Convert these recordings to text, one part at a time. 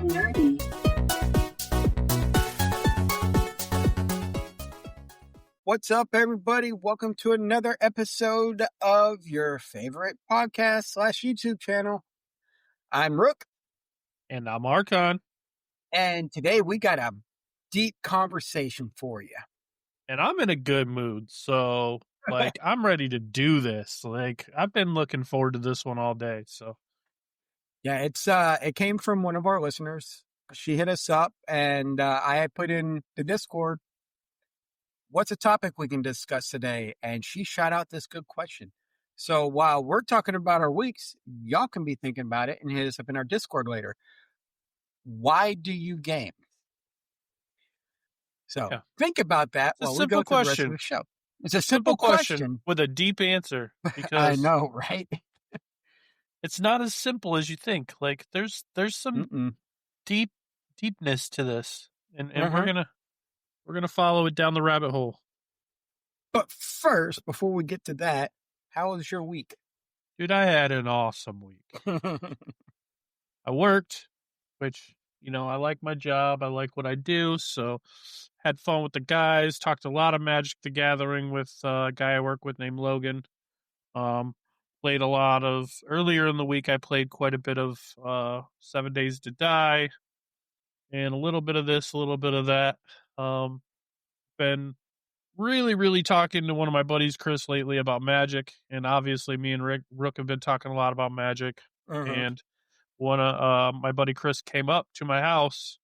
nerdy. What's up, everybody? Welcome to another episode of your favorite podcast / YouTube channel. I'm Rook, And I'm Archon. and today we got a deep conversation for you. And I'm in a good mood. So, I'm ready to do this. I've been looking forward to this one all day. So, Yeah, it came from one of our listeners. She hit us up, and I had put in the Discord, what's a topic we can discuss today? And she shot out this good question. So while we're talking about our weeks, y'all can be thinking about it and hit us up in our Discord later. Why do you game? So think about that it's a while we simple go through the rest of question. the show. It's a simple question with a deep answer. Because I know, right? it's not as simple as you think. There's some deepness to this, and we're gonna follow it down the rabbit hole. But first, before we get to that, how was your week? Dude, I had an awesome week. I worked, which, I like my job. I like what I do. So had fun with the guys, talked a lot of Magic the Gathering with a guy I work with named Logan. Played earlier in the week, I played quite a bit of 7 Days to Die and a little bit of this, a little bit of that. Been really, really talking to one of my buddies, Chris, lately about Magic. And obviously me and Rook have been talking a lot about Magic. And one of my buddy Chris came up to my house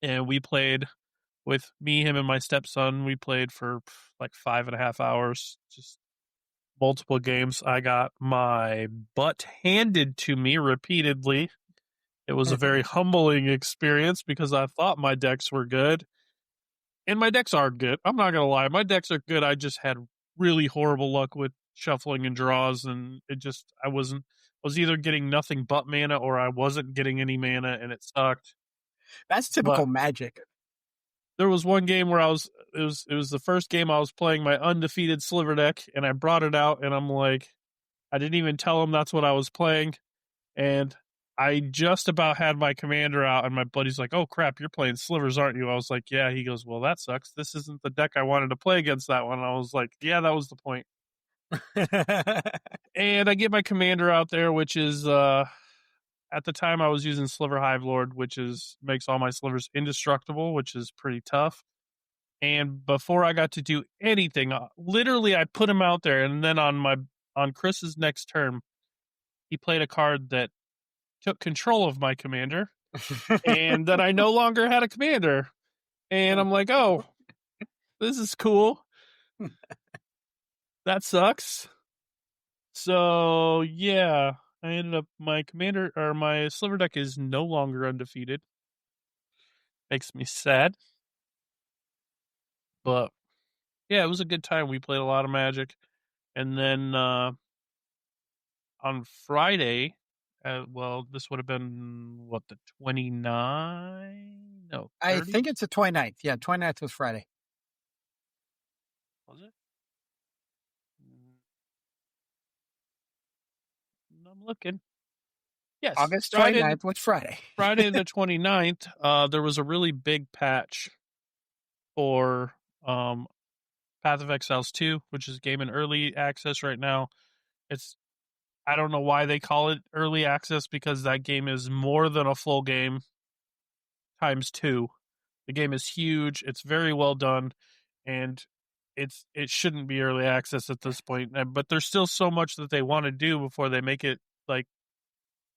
and we played with me, him, and my stepson. We played for 5.5 hours, just multiple games. I got my butt handed to me repeatedly. It was a very humbling experience because I thought my decks were good. And my decks are good. I'm not going to lie. My decks are good. I just had really horrible luck with shuffling and draws. And I was either getting nothing but mana or I wasn't getting any mana and it sucked. That's typical Magic. There was one game where it was the first game I was playing my undefeated Sliver deck and I brought it out and I'm like, I didn't even tell him that's what I was playing. And I just about had my commander out and my buddy's like, oh crap, you're playing Slivers, aren't you? I was like, yeah. He goes, well, that sucks. This isn't the deck I wanted to play against that one. And I was like, yeah, that was the point. And I get my commander out there, which is, at the time I was using Sliver Hive Lord, which makes all my Slivers indestructible, which is pretty tough. And before I got to do anything, literally I put him out there. And then on Chris's next turn, he played a card that took control of my commander and that I no longer had a commander. And I'm like, oh, this is cool. That sucks. So yeah, I ended up, my Sliver deck is no longer undefeated. Makes me sad. But yeah, it was a good time. We played a lot of Magic. And then on Friday, this would have been, the 29th? No, 30? I think it's the 29th. Yeah, 29th was Friday. Was it? I'm looking. Yes. August 29th was Friday. Friday the 29th, there was a really big patch for Path of Exiles 2, which is game in early access right now. I don't know why they call it early access because that game is more than a full game times 2. The game is huge. It's very well done, and it shouldn't be early access at this point. But there's still so much that they want to do before they make it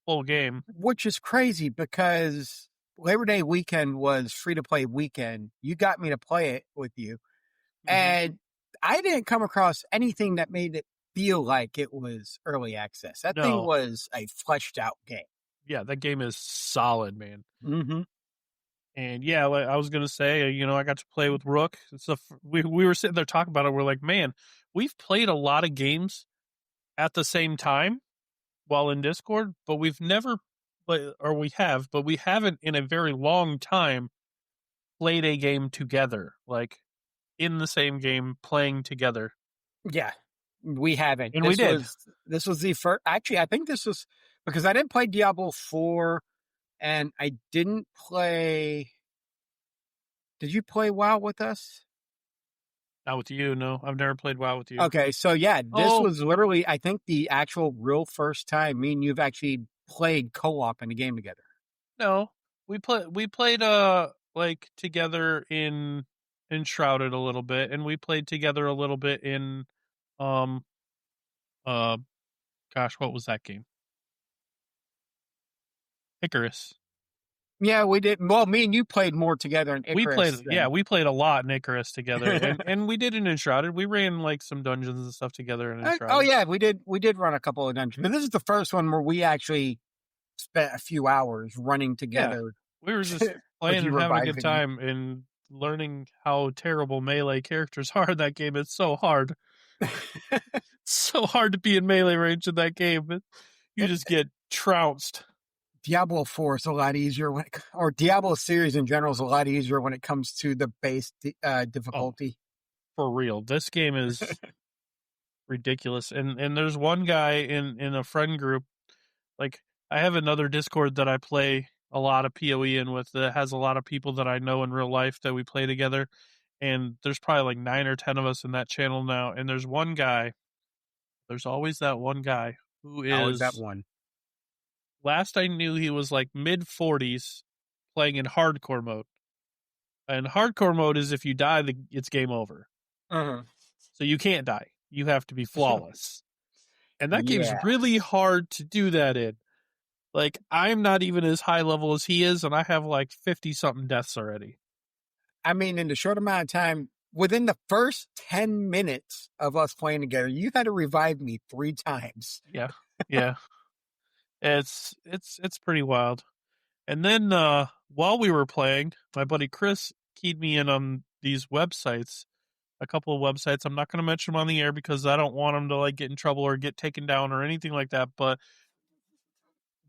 full game. Which is crazy because Labor Day weekend was free-to-play weekend. You got me to play it with you. And I didn't come across anything that made it feel like it was early access. That thing was a fleshed out game. Yeah, that game is solid, man. Mm-hmm. And yeah, I was going to say, I got to play with Rook. So we were sitting there talking about it. We're like, man, we've played a lot of games at the same time while in Discord, but we haven't in a very long time played a game together, in the same game playing together. Yeah, we haven't. And we did. This was the first, actually, I think this was, because I didn't play Diablo 4 and I didn't play. Did you play WoW with us? Not with you, no. I've never played WoW with you. Okay, so yeah, this Oh, was literally, I think, the actual real first time me and you've actually played co-op in a game together. no. We played like together in Shrouded a little bit, and we played together a little bit in um uh gosh, what was that game? Icarus. Yeah, we did. Well, me and you played more together in We played, Icarus yeah, than. we played a lot in Icarus together, and we did in Enshrouded. We ran like some dungeons and stuff together in Oh Enshrouded. yeah, we did. We did run a couple of dungeons, but this is the first one where we actually spent a few hours running Yeah, together we were just with playing you and having a good reviving me. time and learning how terrible melee characters are in that game. It's so hard. It's so hard to be in melee range in that game. You It, just get trounced. Diablo 4 is a lot easier or Diablo series in general is a lot easier when it comes to the base Oh, difficulty. for real. This game is ridiculous. And there's one guy in a friend group. Like, I have another Discord that I play a lot of PoE in with that has a lot of people that I know in real life that we play together. And there's probably like 9 or 10 of us in that channel now. And there's always that one guy who Always that is, one. last I knew, he was like mid 40s playing in hardcore mode. And hardcore mode is if you die, it's game over. Uh-huh. So you can't die. You have to be flawless. And that game's Yeah. really hard to do that in. Like, I'm not even as high level as he is, and I have like 50 something deaths already. I mean, in the short amount of time, within the first 10 minutes of us playing together, you had to revive me 3 times. Yeah. Yeah. It's pretty wild. And then while we were playing, my buddy Chris keyed me in on these websites, a couple of websites. I'm not going to mention them on the air because I don't want them to like get in trouble or get taken down or anything like that. But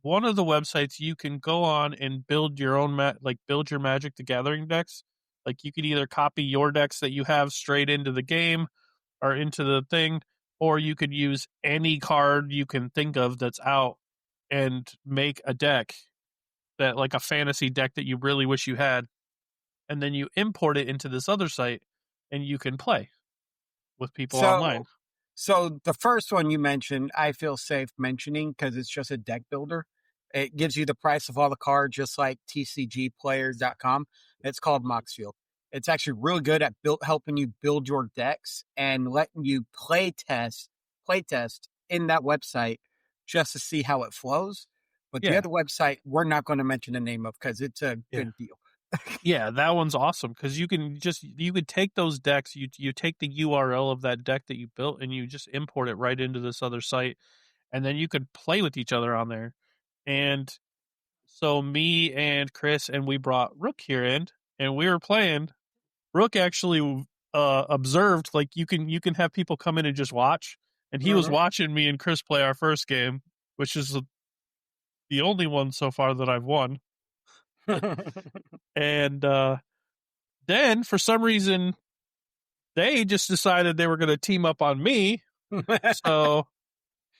one of the websites you can go on and build your own build your Magic the Gathering decks. Like, you could either copy your decks that you have straight into the game or into the thing, or you could use any card you can think of that's out and make a deck that, like a fantasy deck that you really wish you had, and then you import it into this other site and you can play with people online. So, so the first one you mentioned, I feel safe mentioning because it's just a deck builder. It gives you the price of all the cards, just like TCGplayers.com. It's called Moxfield. It's actually really good at helping you build your decks and letting you play test in that website just to see how it flows. But the Yeah. other website, we're not going to mention the name of because it's a Yeah. good deal. Yeah, that one's awesome because you could take those decks, you take the URL of that deck that you built and you just import it right into this other site, and then you could play with each other on there. And so me and Chris and we brought Rook here in, and we were playing. Rook actually observed, like, you can have people come in and just watch, and he was Mhm. watching me and Chris play our first game, which is the only one so far that I've won. And then for some reason they just decided they were going to team up on me. So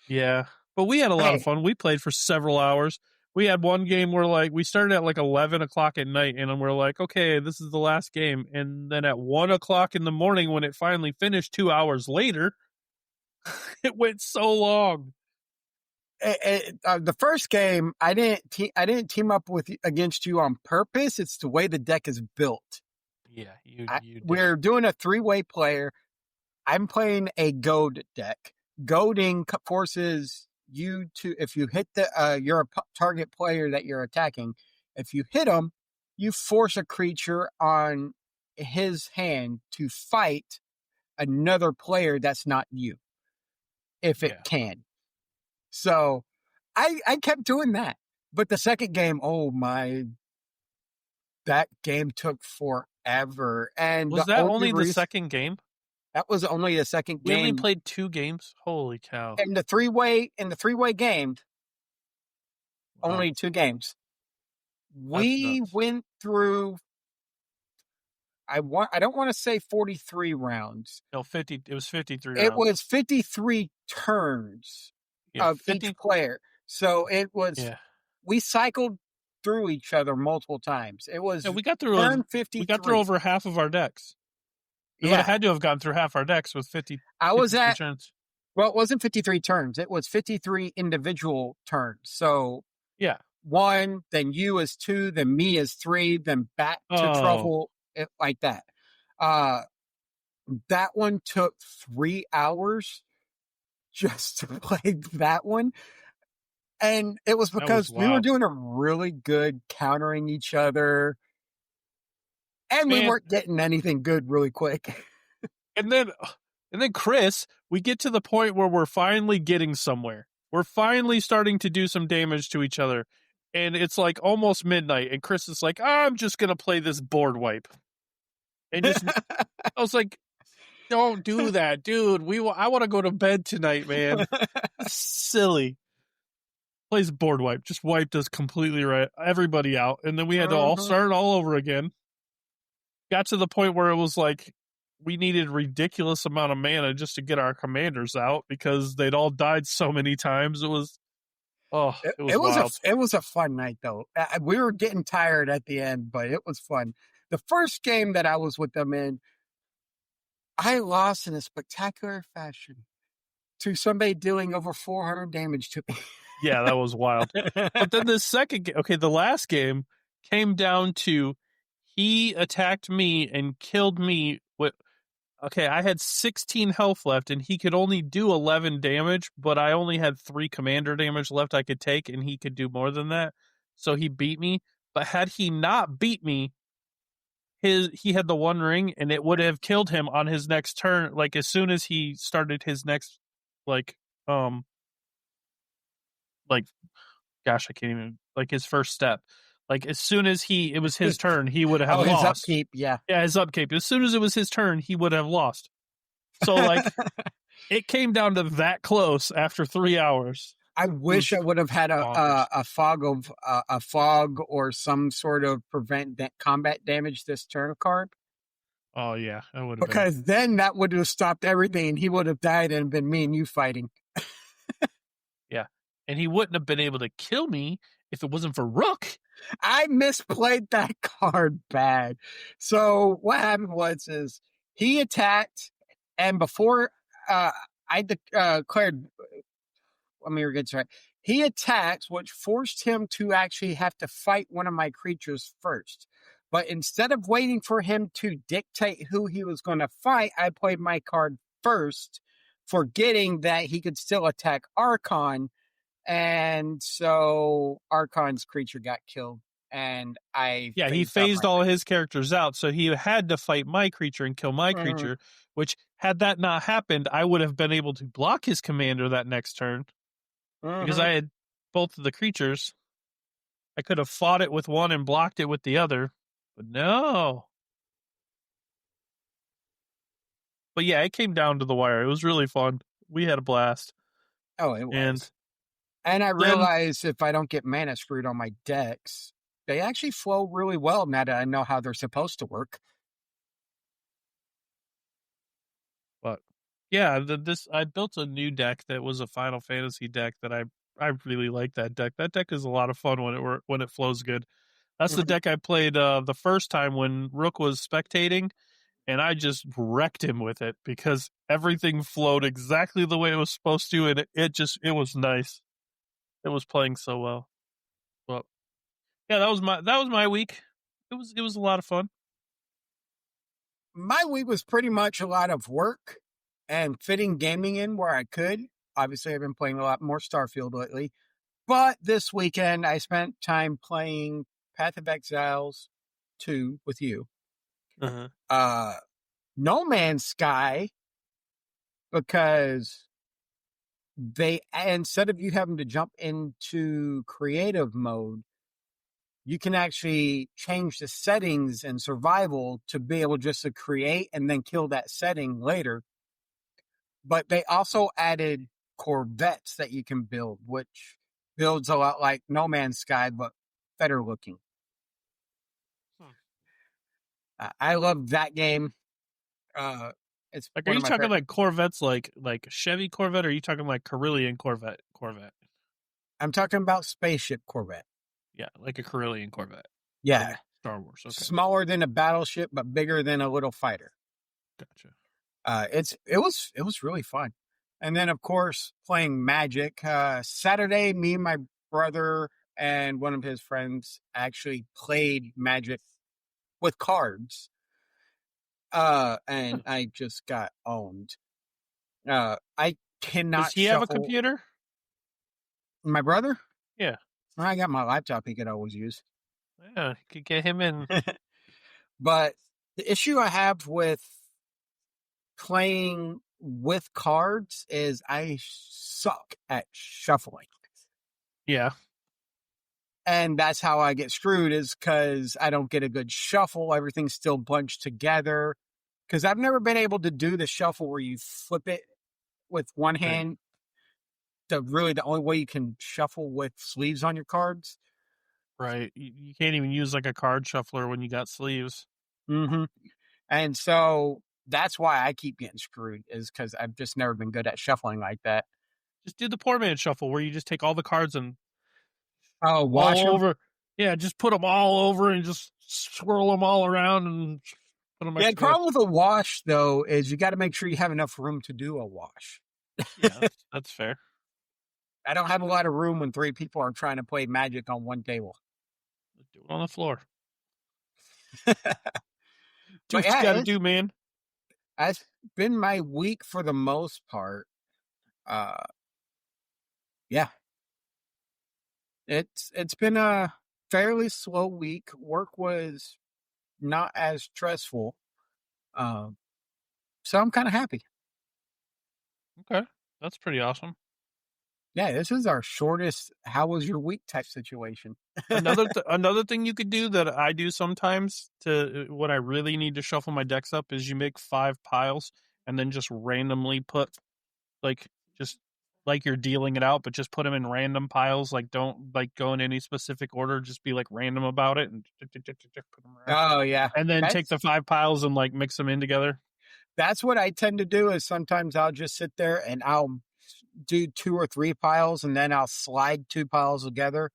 yeah, but we had a lot of Hey, fun. We played for several hours. We had one game where, like, we started at like 11 o'clock at night, and we're like, okay, this is the last game. And then at 1 o'clock in the morning, when it finally finished, 2 hours later, it went so long. the first game, I didn't team up against you on purpose. It's the way the deck is built. Yeah, you did. We're doing a 3-way player. I'm playing a goad deck. Goading forces you to, if you hit your target player that you're attacking, if you hit him, you force a creature on his hand to fight another player that's not you, if it Yeah. can. So I kept doing that. But the second game, oh my, that game took forever. And Was the that only only the reason second game? that was only the second We only game played 2 games. Holy cow! in the 3-way game, Wow, only 2 games. that's We nuts. went through I don't want to say 43 rounds. No, 50. It was 53 It rounds. was 53 turns Yeah, of each 50. player. So it was Yeah, we cycled through each other multiple times. It was Yeah, turn we got through 53. over half of our decks. We would have Yeah. had to have gone through half our decks with I was 53 at, turns. well, it wasn't 53 turns. It was 53 individual turns. So Yeah. 1, then you is 2, then me is 3, then back to Oh, trouble, like that. Uh, that one took 3 hours just to play that one. And it was that was because we were wild. doing a really good countering each other, and we Man, weren't getting anything good really quick. and then Chris, we get to the point where we're finally getting somewhere. We're finally starting to do some damage to each other. And it's like almost midnight, and Chris is like, I'm just gonna play this board wipe. And just I was like, don't do that, dude. I want to go to bed tonight, man. It's silly. Plays board wipe, just wiped us completely right, everybody out, and then we had to all Mhm. start all over again. Got to the point where it was like we needed ridiculous amount of mana just to get our commanders out because they'd all died so many times. It was it was wild. It was a fun night though. We were getting tired at the end, but it was fun. The first game that I was with them in, I lost in a spectacular fashion to somebody dealing over 400 damage to me. Yeah, that was wild. But then the second game, okay, the last game came down to he attacked me and killed me with okay, I had 16 health left and he could only do 11 damage, but I only had 3 commander damage left I could take and he could do more than that. So he beat me, but had he not beat me, he had the one ring and it would have killed him on his next turn like as soon as he started his next like um like gosh, I can't even like his first step. Like as soon as it was his turn, he would have Oh, his lost. upkeep, yeah. Yeah, his upkeep. As soon as it was his turn, he would have lost. So like it came down to that close after 3 hours. I wish I would have had Bonkers. a fog or some sort of prevent combat damage this turn card, Oh yeah, that would have been because then that would have stopped everything, and he would have died and been me and you fighting. yeah. And he wouldn't have been able to kill me if it wasn't for Rook. I misplayed that card bad. So what happened is he attacked, and before I declared, let me get right. He attacked, which forced him to actually have to fight one of my creatures first. But instead of waiting for him to dictate who he was going to fight, I played my card first, forgetting that he could still attack Archon. And so Archon's creature got killed. And I Yeah, he phased out phased my all thing. his characters out, so he had to fight my creature and kill my Mhm. creature, which had that not happened, I would have been able to block his commander that next turn because I Mhm. had both of the creatures. I could have fought it with one and blocked it with the other, but no. But yeah, it came down to the wire. It was really fun. We had a blast. Oh, it And was. And I then, realized if I don't get mana screwed on my decks, they actually flow really well now that I know how they're supposed to work. but yeah, this I built a new deck that was a Final Fantasy deck that I really like that deck. That deck is a lot of fun when it flows good. That's the Mhm. deck I played the first time when Rook was spectating, and I just wrecked him with it because everything flowed exactly the way it was supposed to, and it was nice. It was playing so well. But yeah, that was my week. It was a lot of fun. My week was pretty much a lot of work and fitting gaming in where I could. Obviously, I've been playing a lot more Starfield lately. But this weekend, I spent time playing Path of Exiles 2 with you. Uh-huh. Uh, No Man's Sky, because they, instead of you having to jump into creative mode, you can actually change the settings and survival to be able just to create and then kill that setting later. But they also added corvettes that you can build, which builds a lot like No Man's Sky, but better looking. Hmm. I love that game. It's Like, are one you of my talking favorite. like Corvettes, like Chevy Corvette, or are you talking like Carillion Corvette? I'm talking about Spaceship Corvette. Yeah, like a Corellian Corvette Yeah, from Star Wars. Okay, smaller than a battleship, but bigger than a little fighter. gotcha. It was really fun. And then of course playing Magic. Saturday, me and my brother and one of his friends actually played Magic with cards. Huh. And I just got owned. I Does cannot he have a shuffle. computer? My brother? Yeah, I got my laptop he could always use. yeah, you could get him in. But the issue I have with playing with cards is I suck at shuffling. Yeah, And that's how I get screwed is because I don't get a good shuffle. Everything's still bunched together. Because I've never been able to do the shuffle where you flip it with one right, hand. The only way you can shuffle with sleeves on your cards. right. You can't even use like a card shuffler when you got sleeves. Mm-hmm. And so that's why I keep getting screwed is because I've just never been good at shuffling like that. Just do the poor man shuffle where you just take all the cards and Oh, wash all them. over. Yeah, just put them all over and just swirl them all around and put them Yeah, back the together. problem with a wash though is you got to make sure you have enough room to do a wash. Yeah, that's fair. I don't have a lot of room when three people are trying to play Magic on one table. Do it on the floor. Do But what you yeah, got to do, man. it's been my week for the most part. Uh, yeah, it's been a fairly slow week. Work was not as stressful, um, so I'm kind of happy. Okay, that's pretty awesome. Yeah, this is our shortest "How was your week?" type situation. Another thing you could do that I do sometimes to when I really need to shuffle my decks up is you make 5 piles and then just randomly put like just like you're dealing it out, but just put them in random piles. Like don't like go in any specific order. Just be like random about it and put them around. Oh yeah, And then take that's the 5 piles and like mix them in together. that's what I tend to do. Is sometimes I'll just sit there and I'll do two or three piles, and then I'll slide two piles together,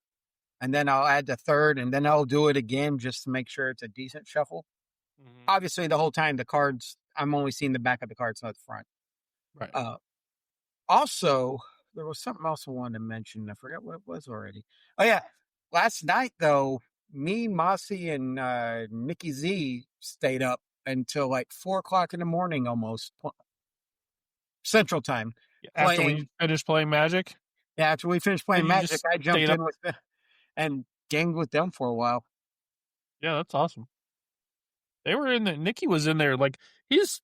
and then I'll add the third, and then I'll do it again just to make sure it's a decent shuffle. Mm-hmm. Obviously, the whole time the cards, I'm only seeing the back of the cards, not the front. Right. Uh, Also, there was something else I wanted to mention. I forgot what it was already. Oh yeah, last night though, me, Mossy, and Nikki Z stayed up until like 4 o'clock in the morning, almost Central Time, After we playing. finish playing Magic, Yeah, after we finished and playing you Magic, just I stayed jumped up. in with them and gamed with them for a while. Yeah, that's awesome. They were in there. Nikki was in there. Like he's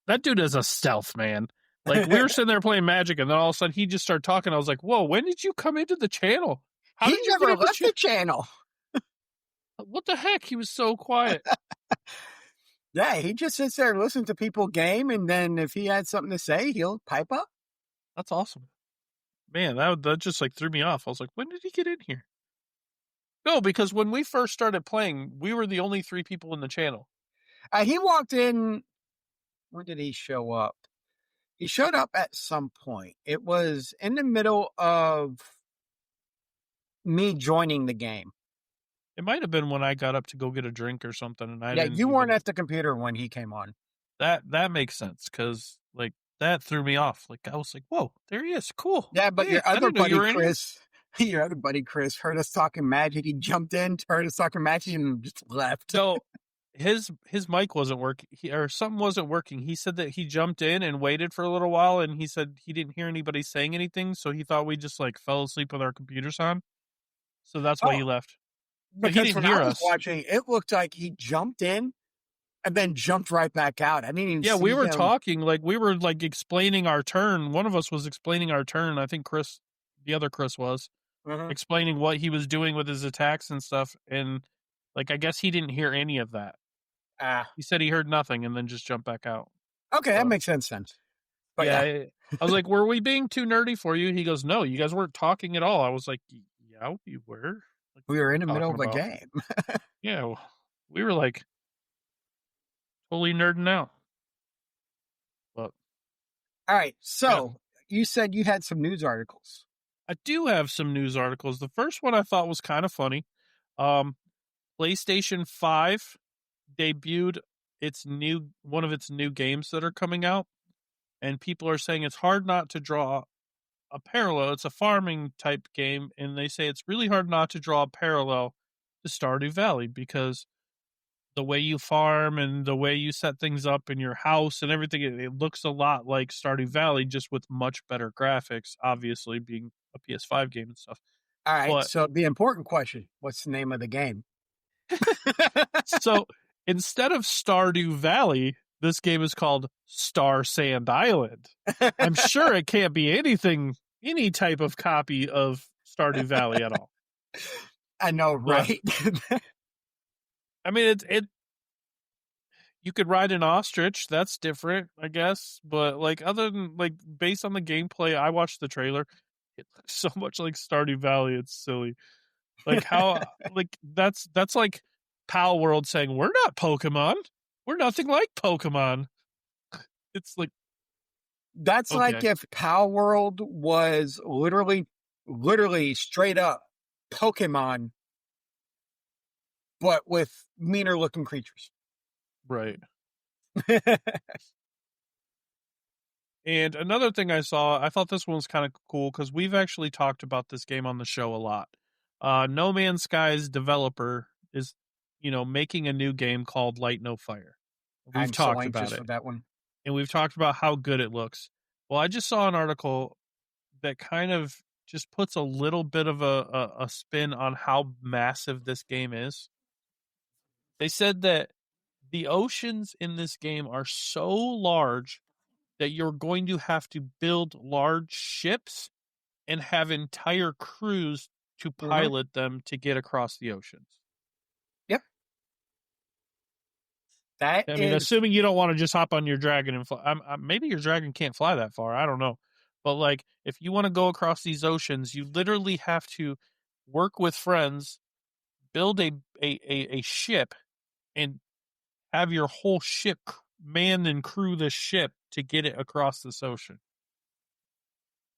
that dude is a stealth man. Like we were sitting there playing Magic, and then all of a sudden he just started talking. I was like, "Whoa, when did you come into the channel? How He did you get never in the left the channel? channel. What the heck?" He was so quiet. Yeah, he just sits there and listens to people game, and then if he had something to say, he'll pipe up. That's awesome, man. That just like threw me off. I was like, "When did he get in here?" No, because when we first started playing, we were the only 3 people in the channel. He walked in. When did he show up? He showed up at some point. It was in the middle of me joining the game. It might have been when I got up to go get a drink or something, and I Yeah, didn't you weren't even. at the computer when he came on. That makes sense because like that threw me off. Like I was like, "Whoa, there he is! Cool. Yeah, but Hey, I didn't know you were in here." Your other buddy Chris, heard us talking Magic. He jumped in, heard us talking Magic, and just left. No, his mic wasn't working, or something wasn't working. He said that he jumped in and waited for a little while, and he said he didn't hear anybody saying anything, so he thought we just like fell asleep with our computers on. So that's why Oh, he left. But he because didn't when I hear was us. watching, it looked like he jumped in and then jumped right back out. I didn't even Yeah, we see were him. talking, like we were like explaining our turn. One of us was explaining our turn. I think Chris, the other Chris was Uh-huh. explaining what he was doing with his attacks and stuff, and like I guess he didn't hear any of that. Ah, He said he heard nothing and then just jumped back out. okay, that So makes sense then. But yeah, yeah, I was like, "Were we being too nerdy for you?" He goes, "No, you guys weren't talking at all." I was like, "Yeah, we were." Like, we what were are you in the middle talking of a about? game. Yeah, we were like totally nerding out. But All right, yeah, so you said you had some news articles. I do have some news articles. The first one I thought was kind of funny. Um, PlayStation 5 debuted its new one of its new games that are coming out, and people are saying it's hard not to draw a parallel. It's a farming type game, and they say it's really hard not to draw a parallel to Stardew Valley because the way you farm and the way you set things up in your house and everything, it looks a lot like Stardew Valley, just with much better graphics, obviously being a PS5 game and stuff. All right. But So the important question: what's the name of the game? so instead of Stardew Valley, this game is called Star Sand Island. I'm sure it can't be any type of copy of Stardew Valley at all. I know, But right? I mean, it you could ride an ostrich. That's different, I guess. But like, other than like, based on the gameplay, I watched the trailer. It looks so much like Stardew Valley. It's silly. Like how like that's like Pal World saying we're not Pokemon. We're nothing like Pokemon. It's like That's like okay, if Power World was literally straight up Pokemon, but with meaner looking creatures. right. And another thing I saw, I thought this one was kind of cool because we've actually talked about this game on the show a lot. No Man's Sky's developer is, making a new game called Light No Fire. We've I'm so talked about anxious it, for that one. and we've talked about how good it looks. Well, I just saw an article that kind of just puts a little bit of a spin on how massive this game is. They said that the oceans in this game are so large that you're going to have to build large ships and have entire crews to Hmm. pilot them to get across the oceans. Yep, that I mean, is. assuming you don't want to just hop on your dragon and fly. Maybe your dragon can't fly that far. I don't know. But like, if you want to go across these oceans, you literally have to work with friends, build a ship, and have your whole ship man and crew the ship to get it across this ocean.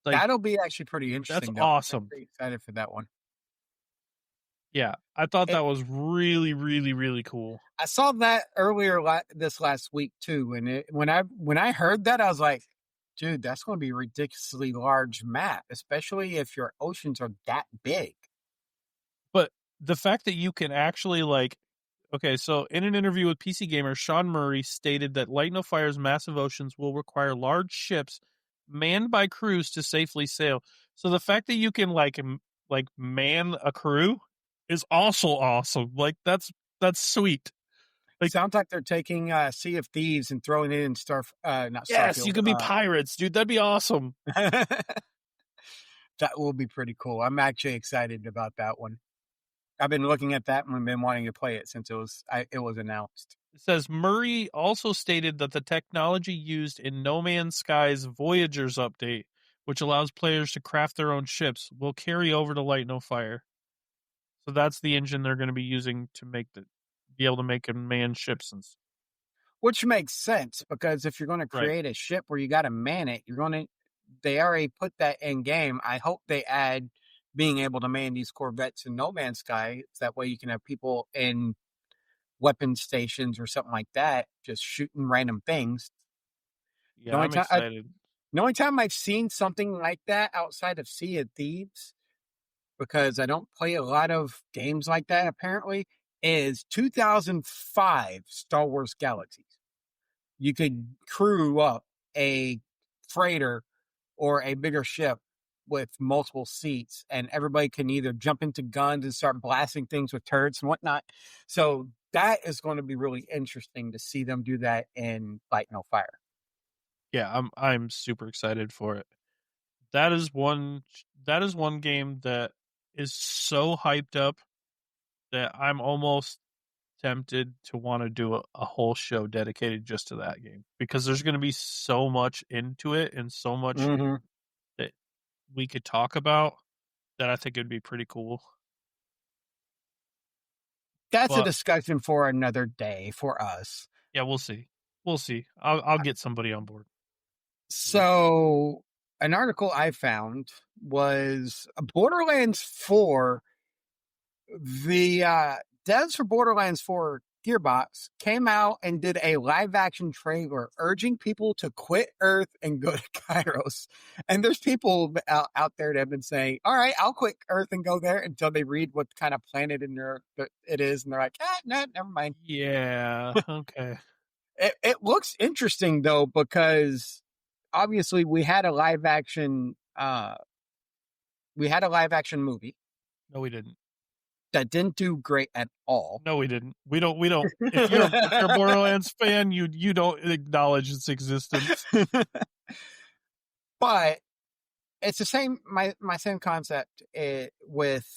Like, That'll be actually pretty that's interesting, though. I'm awesome. pretty excited for that one. Yeah, I thought It, that was really, really, really cool. I saw that earlier this last week too, and when I heard that, I was like, "Dude, that's going to be a ridiculously large map, especially if your oceans are that big." But the fact that you can actually like, okay, so in an interview with PC Gamer, Sean Murray stated that Light No Fire's massive oceans will require large ships manned by crews to safely sail. So the fact that you can like man a crew is also awesome. Like that's sweet. Like Sounds like they're taking Sea of Thieves and throwing it in not yes, you Starfield. can be pirates, dude. That'd be awesome. That will be pretty cool. I'm actually excited about that one. I've been looking at that and I've been wanting to play it since it was announced. It says Murray also stated that the technology used in No Man's Sky's Voyagers update, which allows players to craft their own ships, will carry over to Light No Fire. So that's the engine they're going to be using to be able to make manned ships and Which makes sense because if you're going to right. create a ship where you got to man it, they already put that in game. I hope they add being able to man these corvettes in No Man's Sky. So that way you can have people in weapon stations or something like that, just shooting random things. The Yeah, only I'm time excited. the only time I've seen something like that outside of Sea of Thieves, because I don't play a lot of games like that apparently, is 2005 Star Wars Galaxies. You could crew up a freighter or a bigger ship with multiple seats, and everybody can either jump into guns and start blasting things with turrets and whatnot. So that is going to be really interesting to see them do that in Light No Fire. Yeah, I'm super excited for it. That is one game that is so hyped up that I'm almost tempted to want to do a whole show dedicated just to that game because there's going to be so much into it and so much Mm-hmm. that we could talk about that I think it'd be pretty cool. That's a But discussion for another day for us. yeah, we'll see. We'll see. I'll get somebody on board. So an article I found was Borderlands 4. The devs for Borderlands 4 Gearbox came out and did a live action trailer urging people to quit Earth and go to Kairos. And there's people out there that have been saying, all right, I'll quit Earth and go there until they read what kind of planet it is. And they're like, no, never mind. Yeah. Okay. It looks interesting though, because obviously we had a live action movie No, we didn't. that didn't do great at all. No, we didn't. We don't. If you're a Borderlands fan, you don't acknowledge its existence. But it's the same. My same concept with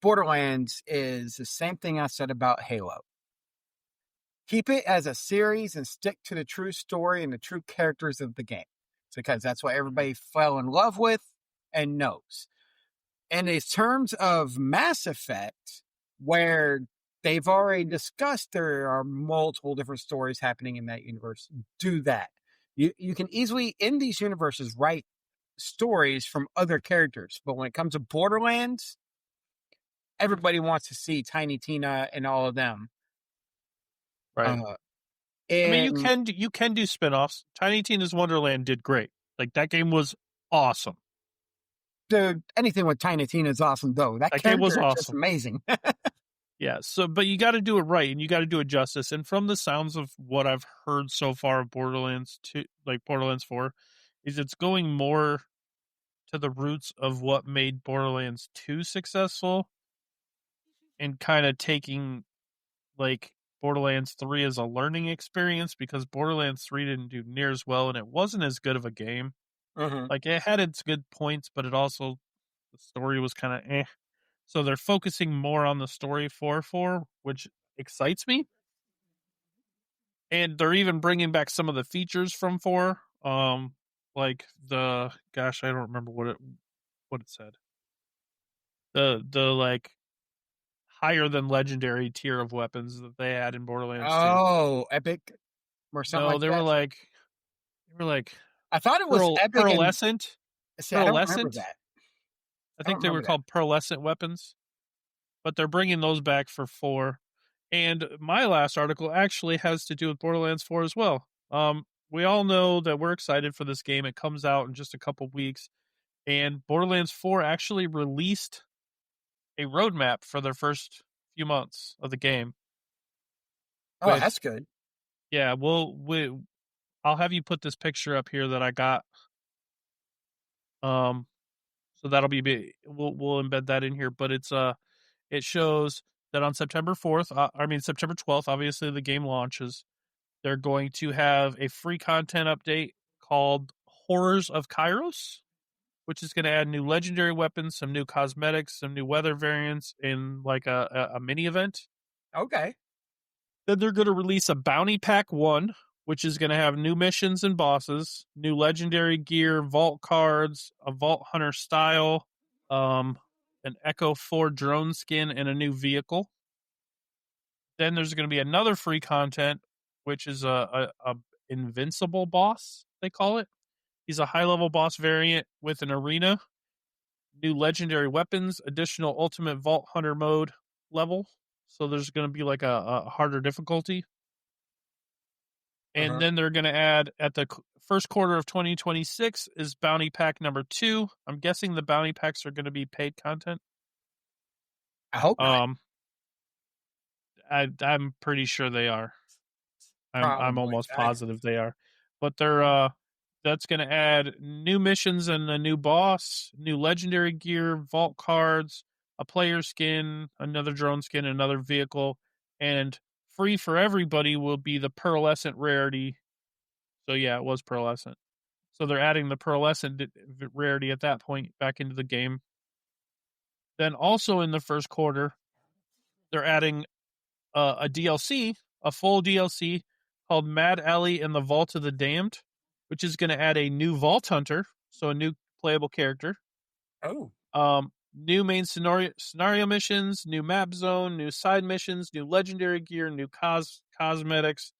Borderlands is the same thing I said about Halo. Keep it as a series and stick to the true story and the true characters of the game, because that's what everybody fell in love with and knows. And in terms of Mass Effect, where they've already discussed there are multiple different stories happening in that universe, do that. You can easily, in these universes, write stories from other characters. But when it comes to Borderlands, everybody wants to see Tiny Tina and all of them. Right. I mean, you can do spin-offs. Tiny Tina's Wonderland did great. Like, that game was awesome. Dude, anything with Tiny Tina is awesome, though. That game was character is awesome. just amazing. Yeah, but you got to do it right, and you got to do it justice. And from the sounds of what I've heard so far of Borderlands 2, like Borderlands 4, is it's going more to the roots of what made Borderlands 2 successful, and kind of taking like Borderlands 3 as a learning experience, because Borderlands 3 didn't do near as well, and it wasn't as good of a game. Mm-hmm. Like, it had its good points, but the story was kind of eh. So they're focusing more on the story for 4, which excites me. And they're even bringing back some of the features from 4. Like I don't remember what it said. The like higher than legendary tier of weapons that they had in Borderlands 2. Oh, Epic or something No, like they that. were like I thought it was Epic pearlescent. See, I don't remember that. I think they were called pearlescent weapons, but they're bringing those back for 4. And my last article actually has to do with Borderlands 4 as well. We all know that we're excited for this game. It comes out in just a couple weeks, and Borderlands 4 actually released a roadmap for their first few months of the game. Oh, that's good. Yeah, I'll have you put this picture up here that I got. So that'll be we'll embed that in here, but it shows that on September 12th, obviously the game launches. They're going to have a free content update called Horrors of Kairos, which is going to add new legendary weapons, some new cosmetics, some new weather variants in like a mini event. Okay. Then they're going to release a Bounty Pack 1, which is going to have new missions and bosses, new legendary gear, vault cards, a Vault Hunter style, an Echo 4 drone skin, and a new vehicle. Then there's going to be another free content, which is a invincible boss, they call it. He's a high-level boss variant with an arena, new legendary weapons, additional ultimate Vault Hunter mode level. So there's going to be like a harder difficulty. And then they're going to add at the first quarter of 2026 is Bounty Pack number 2. I'm guessing the Bounty Packs are going to be paid content. I hope not. I'm pretty sure they are. I'm almost positive they are. But that's going to add new missions and a new boss, new legendary gear, vault cards, a player skin, another drone skin, another vehicle, and free for everybody will be the pearlescent rarity. So yeah, it was pearlescent. So they're adding the pearlescent rarity at that point back into the game. Then also in the first quarter, they're adding a DLC, a full DLC called Mad Alley and the Vault of the Damned, which is going to add a new Vault Hunter, so a new playable character. Oh. New main scenario missions, new map zone, new side missions, new legendary gear, new cosmetics,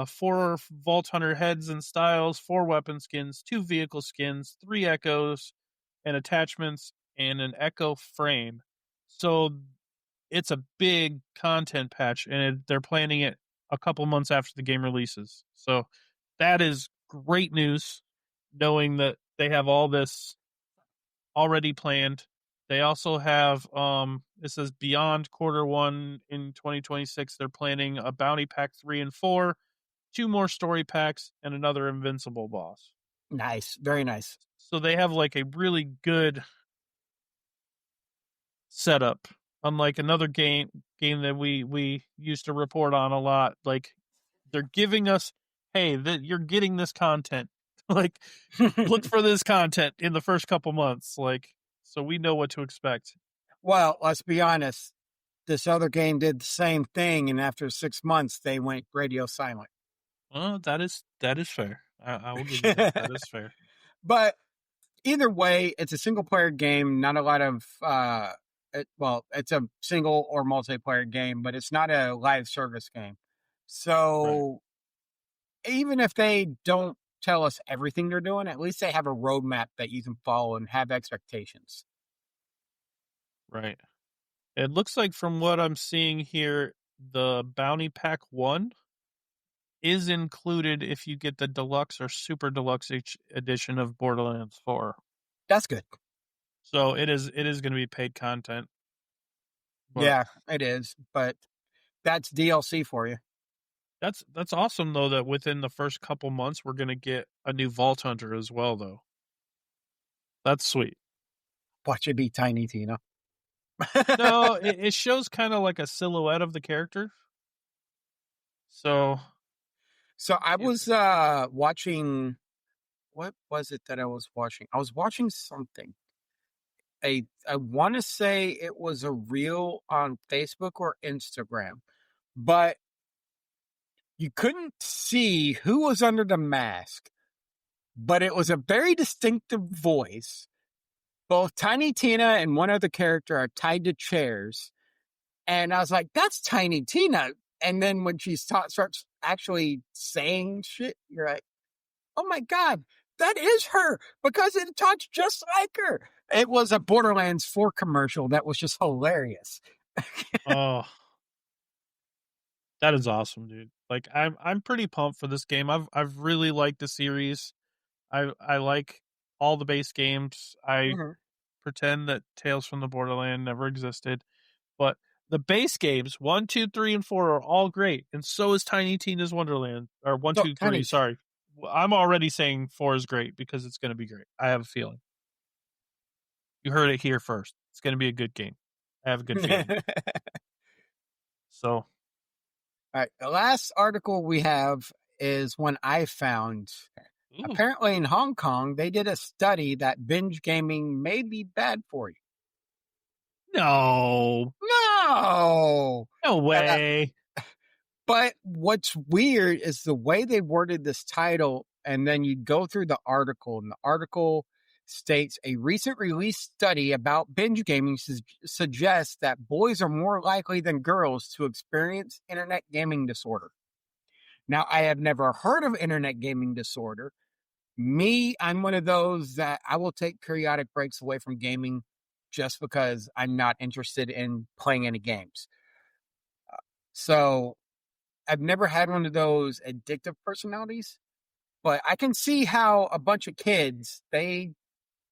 4 Vault Hunter heads and styles, 4 weapon skins, 2 vehicle skins, 3 echoes and attachments, and an echo frame. So it's a big content patch, and they're planning it a couple months after the game releases. So that is great news, knowing that they have all this already planned. They also have it says beyond quarter 1 in 2026. They're planning a bounty pack 3 and 4, 2 more story packs, and another invincible boss. Nice, very nice. So they have like a really good setup, unlike another game that we used to report on a lot. Like they're giving us, hey, you're getting this content. Like look for this content in the first couple months, like so we know what to expect. Well, let's be honest. This other game did the same thing, and after 6 months, they went radio silent. Well, that is fair. I will give you that. That is fair. But either way, it's a single player game. Not a lot of it's a single or multiplayer game, but it's not a live service game. Right. So even if they don't tell us everything they're doing, at least they have a roadmap that you can follow and have expectations. Right. It looks like from what I'm seeing here, the Bounty Pack 1 is included if you get the deluxe or super deluxe edition of Borderlands 4. That's good. So it is going to be paid content. But Yeah, it is. But that's DLC for you. that's awesome though that within the first couple months we're going to get a new Vault Hunter as well though. That's sweet. Watch it be Tiny Tina. No, it shows kind of like a silhouette of the character. So So I if was watching. What was it that I was watching? I was watching something. I want to say it was a reel on Facebook or Instagram, but you couldn't see who was under the mask. But it was a very distinctive voice. Both Tiny Tina and one other character are tied to chairs, and I was like, "That's Tiny Tina." And then when she starts actually saying shit, you're like, "Oh my god, that is her," because it talks just like her. It was a Borderlands 4 commercial that was just hilarious. oh, that is awesome, dude. Like I'm pretty pumped for this game. I've really liked the series. I like all the base games. I Mhm. pretend that Tales from the Borderland never existed, but the base games 1, 2, 3, and 4 are all great, and so is Tiny Tina's Wonderland or one, So, two, three. Tiny, Sorry, I'm already saying 4 is great because it's going to be great. I have a feeling. You heard it here first. It's going to be a good game. I have a good feeling. all So, right. The last article we have is one I found. ooh, Apparently, in Hong Kong, they did a study that binge gaming may be bad for you. no, No! no Uh, way. but what's weird is the way they worded this title, and then you go through the article, and the article states a recent release study about binge gaming suggests that boys are more likely than girls to experience internet gaming disorder. Now, I have never heard of internet gaming disorder. I'm one of those that I will take periodic breaks away from gaming just because I'm not interested in playing any games. So I've never had one of those addictive personalities, but I can see how a bunch of kids, they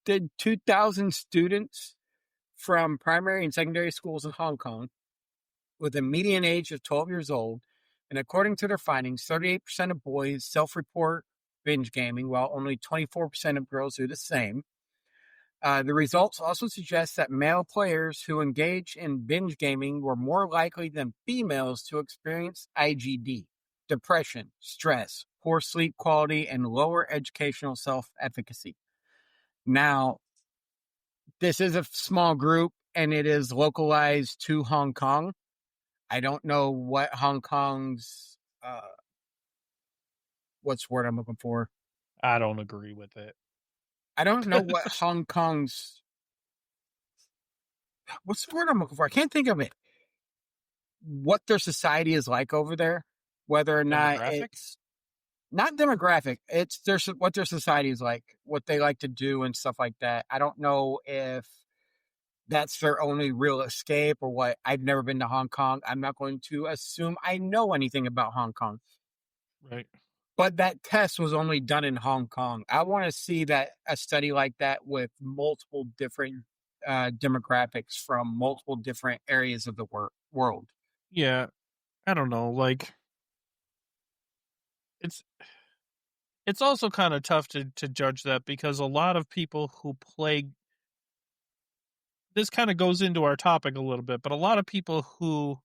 did 2,000 students from primary and secondary schools in Hong Kong with a median age of 12 years old. And according to their findings, 38% of boys self report binge gaming, while only 24% of girls do the same. The results also suggest that male players who engage in binge gaming were more likely than females to experience IGD, depression, stress, poor sleep quality, and lower educational self efficacy. Now, this is a small group and it is localized to Hong Kong. I don't know what Hong Kong's, what's the word I'm looking for? I don't agree with it. I don't know what Hong Kong's, what's the word I'm looking for? I can't think of it. What their society is like over there. whether or not Demographic? it's not demographic. It's what their society is like, what they like to do, and stuff like that. I don't know if that's their only real escape or what. I've never been to Hong Kong. I'm not going to assume I know anything about Hong Kong. Right. But that test was only done in Hong Kong. I want to see that a study like that with multiple different demographics from multiple different areas of the world. Yeah. I don't know. Like it's it's also kind of tough to judge that because a lot of people who play this kind of goes into our topic a little bit, but a lot of people who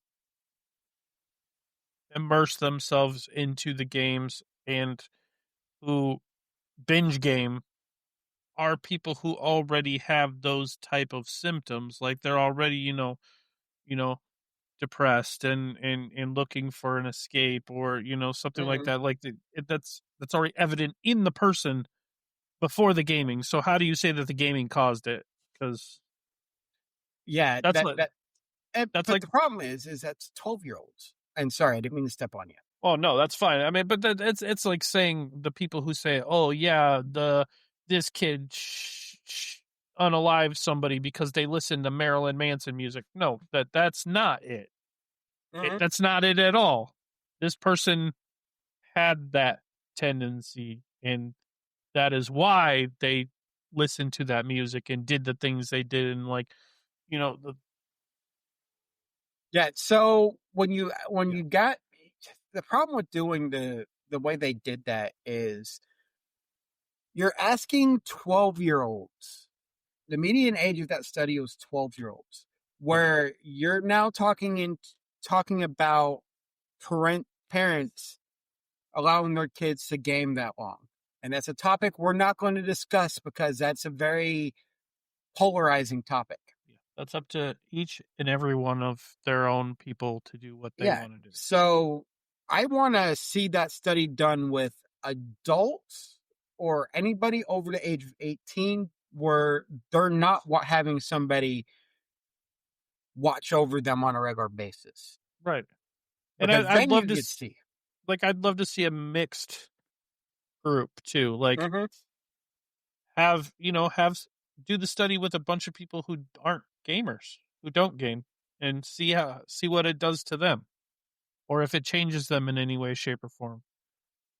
immerse themselves into the games and who binge game are people who already have those type of symptoms. Like they're already, you know, depressed and looking for an escape or, something like Mhm. that. Like that's already evident in the person before the gaming. So how do you say that the gaming caused it? Because Yeah, that's like that's but like the problem is that's 12-year-olds. And sorry, I didn't mean to step on you. oh no, that's fine. I mean, but it's like saying the people who say, "Oh yeah, the this kid unalive somebody because they listen to Marilyn Manson music." No, that's not it. Mhm. That's not it at all. This person had that tendency, and that is why they listened to that music and did the things they did, and like the Yeah, so when yeah you got the problem with doing the way they did that is you're asking 12-year-olds. The median age of that study was 12-year-olds, yeah where you're now talking about parents allowing their kids to game that long. And that's a topic we're not going to discuss because that's a very polarizing topic. yeah. That's up to each and every one of their own people to do what they Yeah. want to do. So I want to see that study done with adults or anybody over the age of 18 where they're not having somebody watch over them on a regular basis. Right. And Because I'd then love you to get to see. I'd love to see a mixed group too. Like Mm-hmm. have do the study with a bunch of people who aren't gamers, who don't game, and see what it does to them, or if it changes them in any way, shape, or form.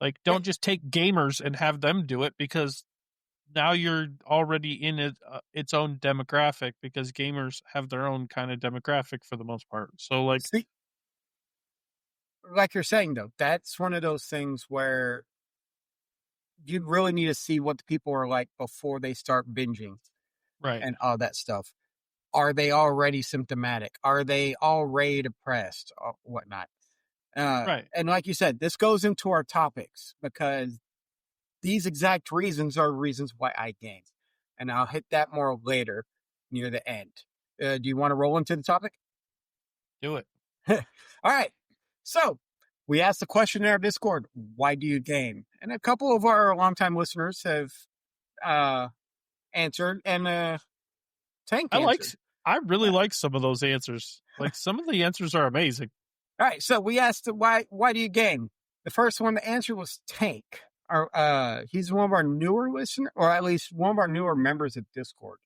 Like don't just take gamers and have them do it because now you're already in its own demographic because gamers have their own kind of demographic for the most part. So like See, like you're saying, though, that's one of those things where you really need to see what the people are like before they start binging right, and all that stuff. Are they already symptomatic? Are they already depressed or whatnot? right, And like you said, this goes into our topics because these exact reasons are reasons why I game. And I'll hit that more later near the end. Do you want to roll into the topic? do it. All right. So we asked the question in our Discord, why do you game? And a couple of our longtime listeners have uh, answered, and Tank I answered. liked. I really Yeah. like some of those answers. Like some of the answers are amazing. All right. So we asked, why do you game? The first one to answer was Tank. He's one of our newer listeners, or at least one of our newer members of Discord.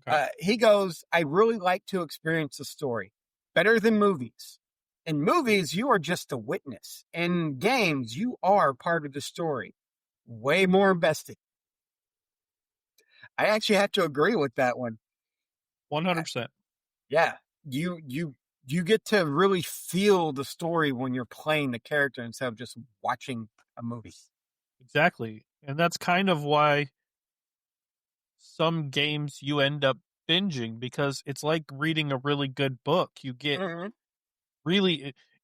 Okay. He goes, I really like to experience the story better than movies. In movies, you are just a witness. In games, you are part of the story. Way more invested. I actually have to agree with that one. 100%. Yeah, you get to really feel the story when you're playing the character instead of just watching a movie. Exactly. And that's kind of why some games you end up binging because it's like reading a really good book. You get Mm-hmm.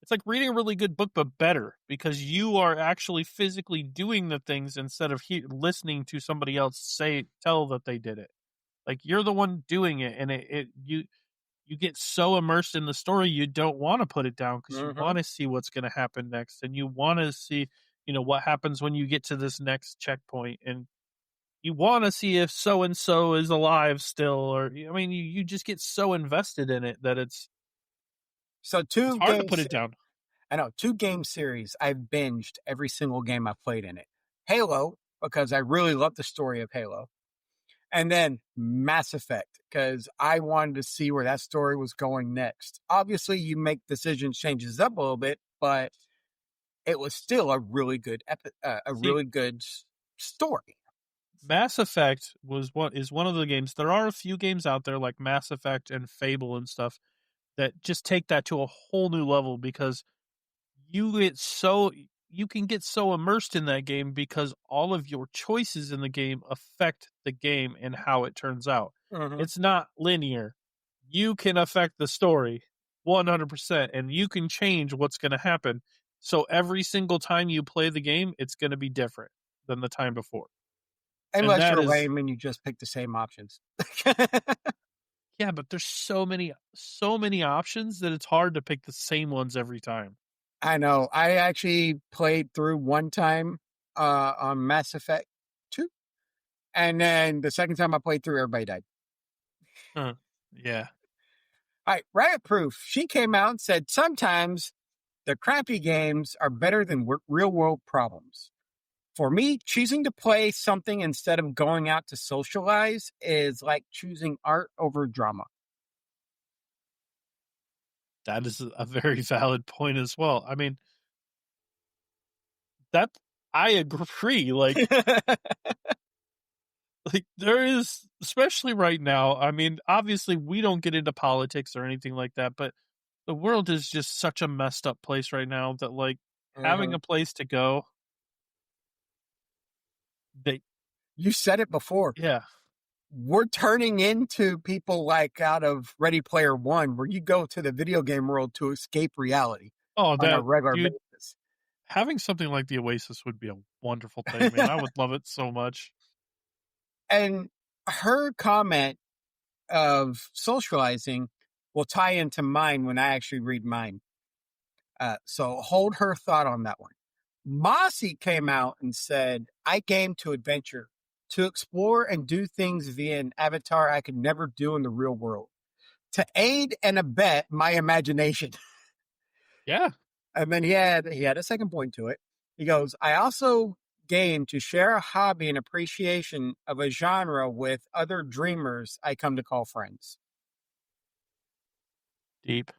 it's like reading a really good book but better because you are actually physically doing the things instead of listening to somebody else tell that they did it. Like you're the one doing it and you get so immersed in the story you don't want to put it down because you Mm-hmm. want to see what's going to happen next and you want to see what happens when you get to this next checkpoint and you want to see if so and so is alive still or I mean you just get so invested in it that it's So two hard to put games, it down. I know 2 game series I've binged every single game I've played in it. Halo, because I really love the story of Halo. And then Mass Effect, because I wanted to see where that story was going next. Obviously, you make decisions, changes up a little bit, but it was still a really good, a See, really good story. Mass Effect is one of the games. There are a few games out there like Mass Effect and Fable and stuff that just take that to a whole new level because you get so you can get so immersed in that game because all of your choices in the game affect the game and how it turns out. Mhm. It's not linear. You can affect the story 100% and you can change what's going to happen. So every single time you play the game, it's going to be different than the time before. And Unless that you're is lame and you just pick the same options. yeah, but there's so many options that it's hard to pick the same ones every time. I know. I actually played through one time on Mass Effect 2. And then the second time I played through, everybody died. Huh. Yeah. All right, Riot Proof. She came out and said sometimes the crappy games are better than real world problems. For me, choosing to play something instead of going out to socialize is like choosing art over drama. That is a very valid point as well. I mean, that I agree. Like there is, especially right now. I mean, obviously we don't get into politics or anything like that, but the world is just such a messed up place right now that like having Mhm. a place to go, they You said it before. yeah. We're turning into people like out of Ready Player One, where you go to the video game world to escape reality Oh, on a that regular dude, basis. having something like the Oasis would be a wonderful thing, man. I would love it so much. And her comment of socializing will tie into mine when I actually read mine. So hold her thought on that one. Mossy came out and said, I game to adventure, to explore and do things via an avatar I could never do in the real world, to aid and abet my imagination. Yeah, And then he had a second point to it. He goes, I also game to share a hobby and appreciation of a genre with other dreamers I come to call friends. deep.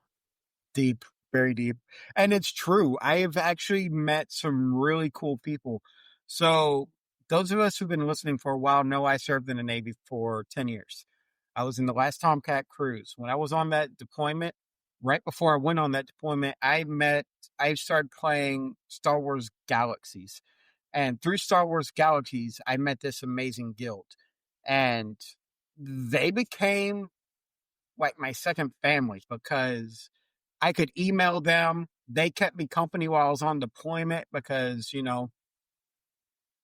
Deep, very deep. And it's true. I have actually met some really cool people. So, those of us who've been listening for a while know I served in the Navy for 10 years. I was in the last Tomcat cruise. When I was on that deployment, right before I went on that deployment, I started playing Star Wars Galaxies. And through Star Wars Galaxies, I met this amazing guild. And they became like my second family because I could email them. They kept me company while I was on deployment because,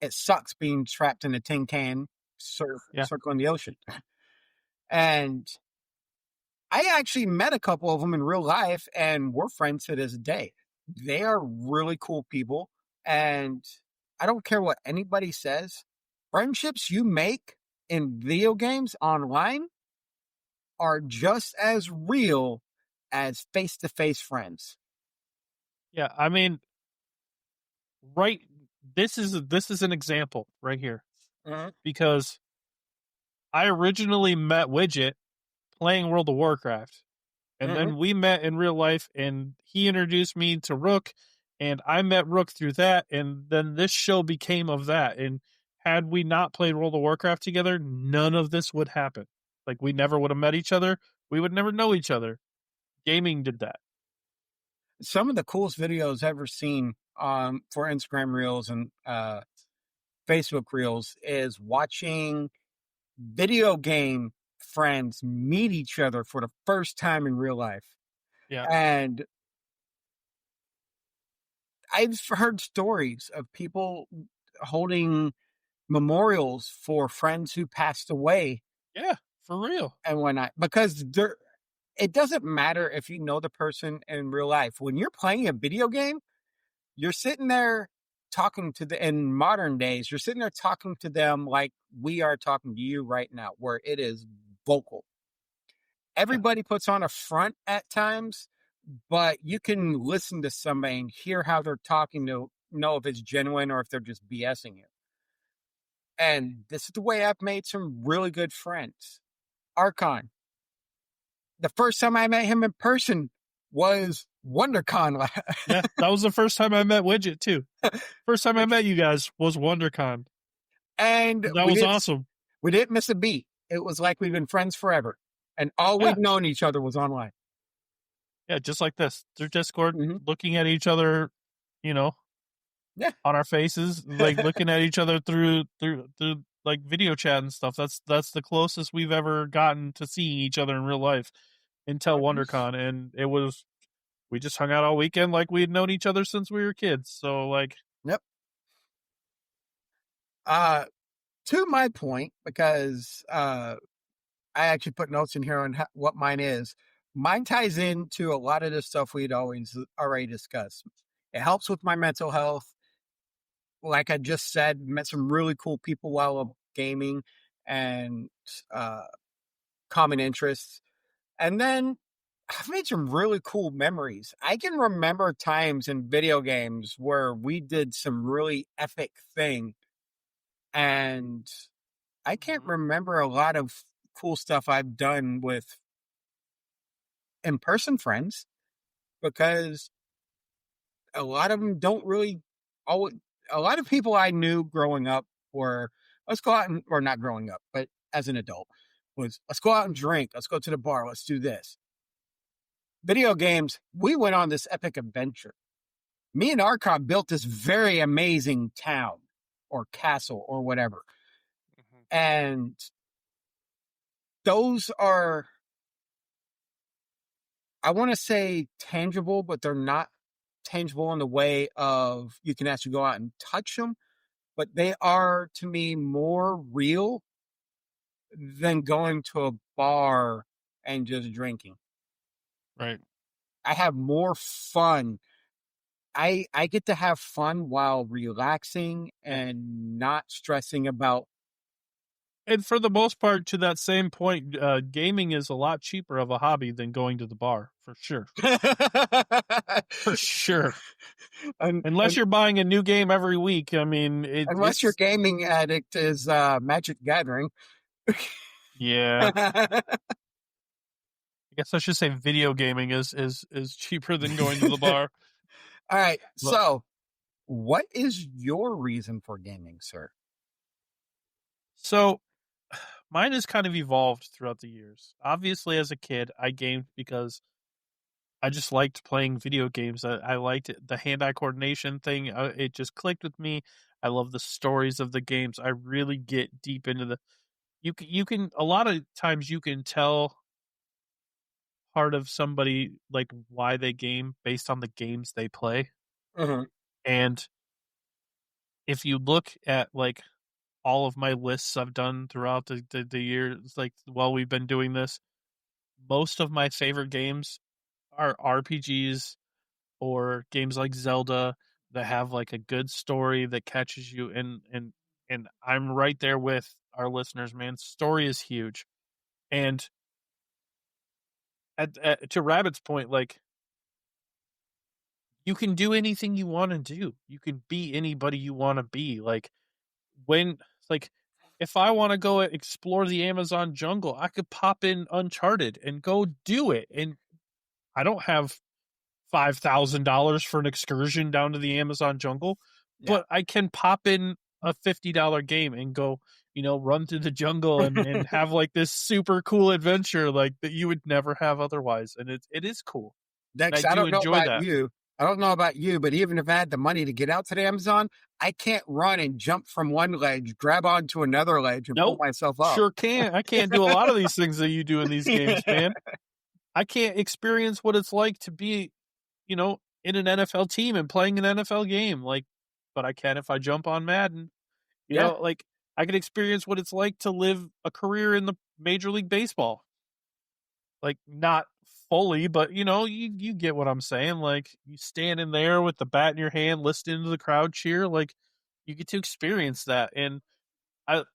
it sucks being trapped in a tin can Yeah, circling the ocean. And I actually met a couple of them in real life and we're friends to this day. They are really cool people. And I don't care what anybody says, friendships you make in video games online are just as real as face to face friends. yeah. I mean, right. This is an example right here Mhm. because I originally met Widget playing World of Warcraft. And Mhm. then we met in real life and he introduced me to Rook and I met Rook through that. And then this show became of that. And had we not played World of Warcraft together, none of this would happen. Like we never would have met each other. We would never know each other. Gaming did that. Some of the coolest videos ever seen for Instagram Reels and Facebook Reels is watching video game friends meet each other for the first time in real life. Yeah. And I've heard stories of people holding memorials for friends who passed away Yeah. For real. and whatnot because it doesn't matter if you know the person in real life. When you're playing a video game, you're sitting there talking to the in modern days, you're sitting there talking to them like we are talking to you right now, where it is vocal. Yeah. Everybody puts on a front at times, but you can listen to somebody and hear how they're talking to know if it's genuine or if they're just BSing you. And this is the way I've made some really good friends. Archon, the first time I met him in person was WonderCon. Yeah, that was the first time I met Widget too. First time I met you guys was WonderCon. And That was awesome. we didn't miss a beat. It was like we've been friends forever. And all Yeah. we've known each other was online. Yeah, just like this. Through Discord, Mm-hmm. looking at each other, Yeah. on our faces, like looking at each other through like video chat and stuff. That's the closest we've ever gotten to seeing each other in real life until WonderCon, and we just hung out all weekend like we had known each other since we were kids. So like, Yep. To my point, because I actually put notes in here on what mine is. Mine ties into a lot of the stuff we'd already discussed. It helps with my mental health. Like I just said, met some really cool people while gaming and uh, common interests. And then I've made some really cool memories. I can remember times in video games where we did some really epic thing, and I can't remember a lot of cool stuff I've done with in-person friends because a lot of them don't really always, a lot of people I knew growing up were, let's go out and, or not growing up, but as an adult, was let's go out and drink, let's go to the bar, let's do this. Video games, we went on this epic adventure. Me and Archon built this very amazing town or castle or whatever. And those are, I want to say tangible, but they're not tangible in the way of you can actually go out and touch them, but they are to me more real than going to a bar and just drinking. right. I have more fun. I get to have fun while relaxing and not stressing about. And for the most part, to that same point, gaming is a lot cheaper of a hobby than going to the bar, for sure. For sure. Unless you're buying a new game every week. I mean, unless your gaming addict is Magic Gathering. Yeah. I guess I should say video gaming is cheaper than going to the bar. All right. So, what is your reason for gaming, sir? So, mine has kind of evolved throughout the years. Obviously, as a kid, I gamed because I just liked playing video games. I liked it, the hand-eye coordination thing. It just clicked with me. I love the stories of the games. I really get deep into the. You can a lot of times you can tell part of somebody like why they game based on the games they play. Mm-hmm. And if you look at like all of my lists I've done throughout the years, like while we've been doing this, most of my favorite games are RPGs or games like Zelda that have like a good story that catches you. And I'm right there with our listeners, man. Story is huge. And to Rabbit's point, like you can do anything you want to do. You can be anybody you want to be. When like if I want to go explore the Amazon jungle, I could pop in Uncharted and go do it. And I don't have $5,000 for an excursion down to the Amazon jungle, but I can pop in a $50 game and go, run through the jungle and have like this super cool adventure like that you would never have otherwise. And it is cool. Dex, I I do don't know enjoy about that. you. I don't know about you, but even if I had the money to get out to the Amazon, I can't run and jump from one ledge, grab onto another ledge, and pull Nope. myself up. Sure can. I can't do a lot of these things that you do in these games, man. I can't experience what it's like to be, in an NFL team and playing an NFL game. But I can if I jump on Madden. Like I can experience what it's like to live a career in the Major League Baseball. Like not fully, but you get what I'm saying. Like you standing there with the bat in your hand, listening to the crowd cheer. Like you get to experience that, and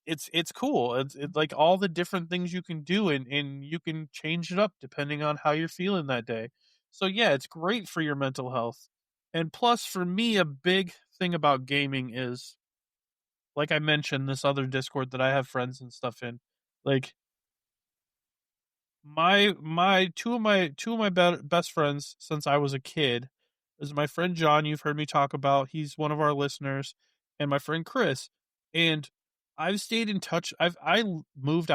it's cool. It's like all the different things you can do, and you can change it up depending on how you're feeling that day. So yeah, it's great for your mental health. And plus, for me, a big thing about gaming is, like I mentioned, this other Discord that I have friends and stuff in. Like my best friends since I was a kid is my friend John. You've heard me talk about. He's one of our listeners, and my friend Chris. And I've stayed in touch. I moved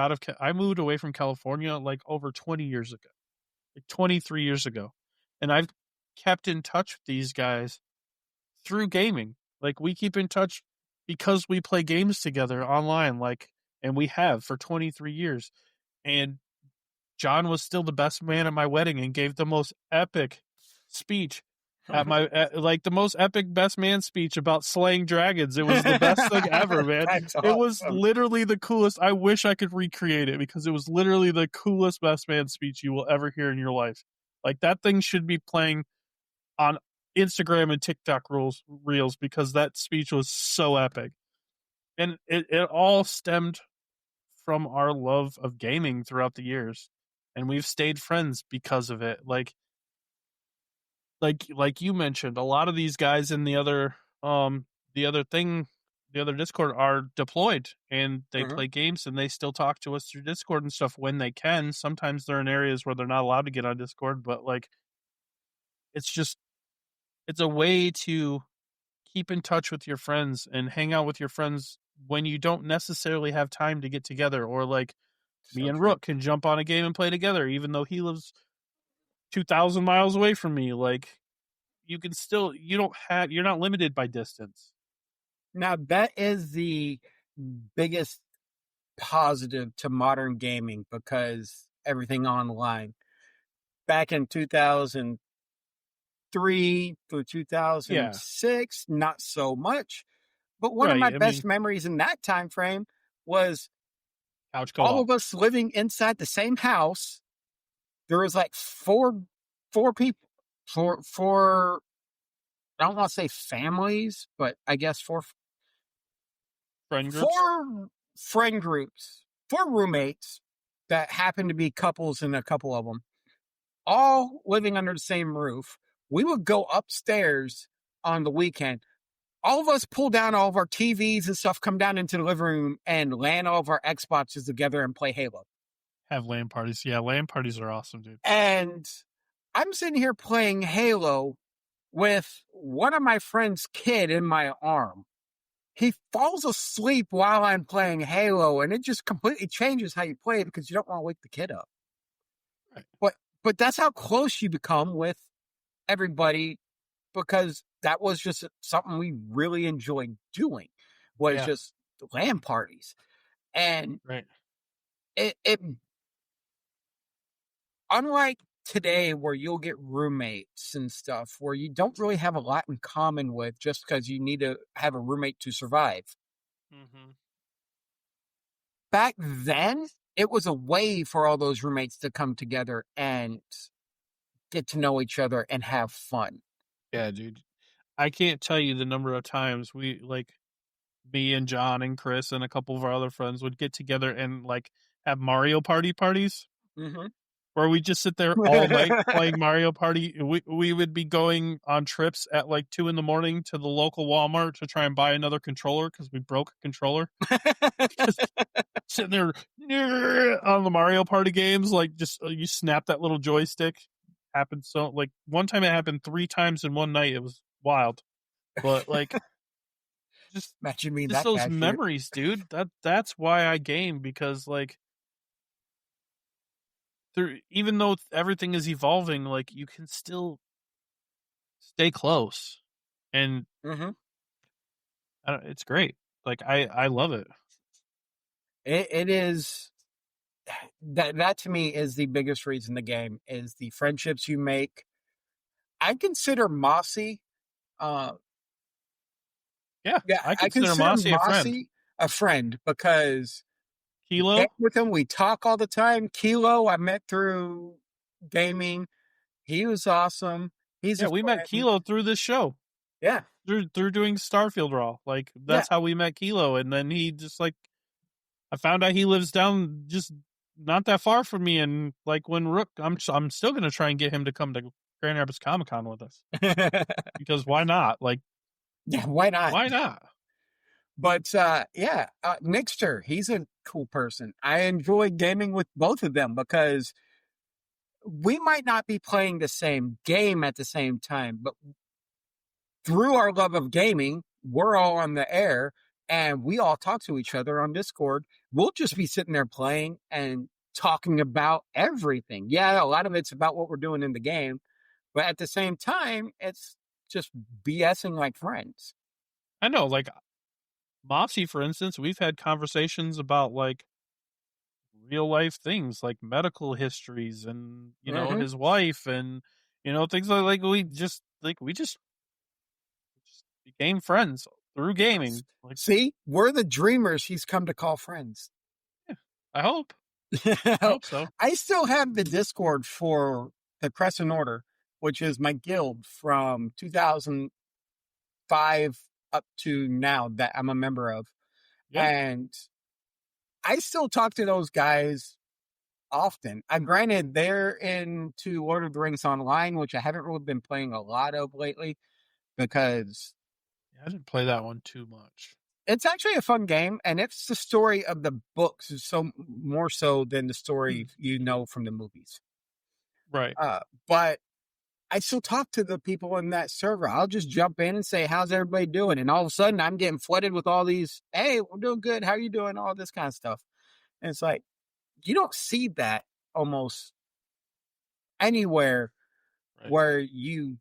away from California like over 20 years ago, like 23 years ago, and I've kept in touch with these guys through gaming. Like we keep in touch because we play games together online. And we have for 23 years. And John was still the best man at my wedding and gave the most epic speech like the most epic best man speech about slaying dragons. It was the best thing ever, man. That's It was awesome. literally the coolest. I wish I could recreate it because it was literally the coolest best man speech you will ever hear in your life. Like that thing should be playing on Instagram and TikTok reels because that speech was so epic. And it all stemmed from our love of gaming throughout the years. And we've stayed friends because of it. Like you mentioned, a lot of these guys in the other thing the other Discord are deployed and they Mhm. play games and they still talk to us through Discord and stuff when they can. Sometimes they're in areas where they're not allowed to get on Discord, but like it's just it's a way to keep in touch with your friends and hang out with your friends when you don't necessarily have time to get together. Or like me So and true. Rook can jump on a game and play together even though he lives 2,000 miles away from me. Like you can still you're not limited by distance. Now that is the biggest positive to modern gaming because everything online. Back in 2003 through Yeah, 2006, not so much. But one of my right. I best mean, memories in that time frame was couch all co-op. of us living inside the same house. There was like four people, four. I don't want to say families, but I guess Friend groups. four friend groups, four roommates that happened to be couples, and a couple of them all living under the same roof. We would go upstairs on the weekend. All of us pull down all of our TVs and stuff, come down into the living room and land all of our Xboxes together and play Halo. Have LAN parties. Yeah, LAN parties are awesome, dude. And I'm sitting here playing Halo with one of my friend's kid in my arm. He falls asleep while I'm playing Halo, and it just completely changes how you play because you don't want to wake the kid up. Right. But that's how close you become with everybody because that was just something we really enjoyed doing was Yeah. just LAN parties. And Right. it unlike today where you'll get roommates and stuff where you don't really have a lot in common with just because you need to have a roommate to survive. Mm-hmm. Back then, it was a way for all those roommates to come together and get to know each other and have fun. Yeah, dude. I can't tell you the number of times me and John and Chris and a couple of our other friends would get together and like have Mario Party parties Mm-hmm. where we just sit there all night playing Mario Party. We would be going on trips at like 2 a.m. to the local Walmart to try and buy another controller because we broke a controller. Just sitting there on the Mario Party games, like just you snap that little joystick. Happened so like one time it happened 3 times in one night. It was wild, but like just Imagine me just that those bad. memories, dude. That's why I game because like through even though everything is evolving, like you can still stay close, and Mm-hmm. it's great. Like I love it. It is that to me is the biggest reason the game is the friendships you make. I consider Mossy, uh, Yeah, yeah, I I consider consider Mossy a friend. Mossy a friend because game Kilo, with him, we talk all the time. Kilo, I met through gaming. He was awesome. He's yeah, a we met friend. Kilo through this show. Yeah, Through doing Starfield Raw. Like yeah. that's how we met Kilo, and then he just like I found out he lives down just not that far from me, and like when Rook, I'm still gonna try and get him to Grand Rapids Comic Con with us because why not? Like, Yeah, why not? why not? But yeah, Nixter, he's a cool person. I enjoy gaming with both of them because we might not be playing the same game at the same time, but through our love of gaming, we're all on the air and we all talk to each other on Discord. We'll just be sitting there playing and talking about everything. Yeah, a lot of it's about what we're doing in the game, but at the same time, it's just BSing like friends. I know, like Mopsy, for instance, we've had conversations about like real life things like medical histories and Mm-hmm. his wife and things like we just became friends through gaming. Like, See, we're the dreamers he's come to call friends. yeah, I hope so. I still have the Discord for the Crescent Order, which is my guild from 2005 up to now that I'm a member of. Yeah, And I still talk to those guys often. Granted, they're into Lord of the Rings Online, which I haven't really been playing a lot of lately because I didn't play that one too much. it's actually a fun game, and it's the story of the books, so more so than the story you know from the movies. Right. But I still talk to the people in that server. I'll just jump in and say, "How's everybody doing?" And all of a sudden, I'm getting flooded with all these, "Hey, we're doing good. How are you doing?" All this kind of stuff, and it's like you don't see that almost anywhere Right. where you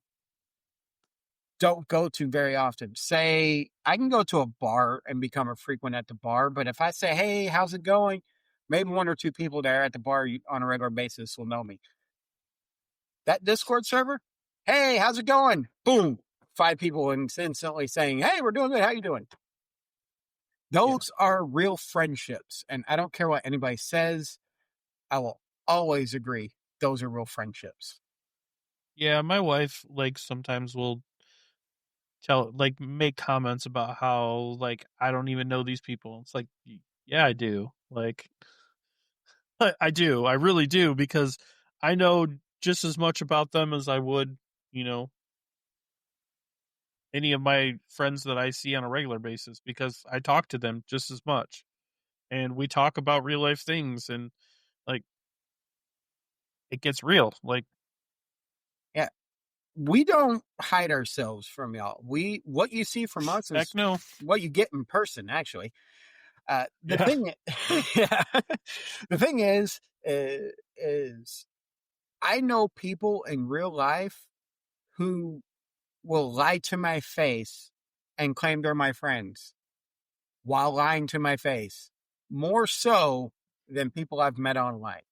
don't go to very often. Say, I can go to a bar and become a frequent at the bar, but if I say, "Hey, how's it going?" maybe one or two people there at the bar on a regular basis will know me. That Discord server, "Hey, how's it going?" Boom, 5 people instantly saying, "Hey, we're doing good. How you doing?" Yeah. Those are real friendships, and I don't care what anybody says. I will always agree. Those are real friendships. Yeah, my wife like sometimes will make comments about how like I don't even know these people. It's like, yeah, I do. Like I do. I really do because I know just as much about them as I would, you know, any of my friends that I see on a regular basis because I talk to them just as much. And we talk about real life things and like it gets real. Like, Yeah, we don't hide ourselves from y'all. What you see from us heck is no. what you get in person. Actually, the Yeah. thing, yeah, the thing is I know people in real life who will lie to my face and claim they're my friends while lying to my face, more so than people I've met online.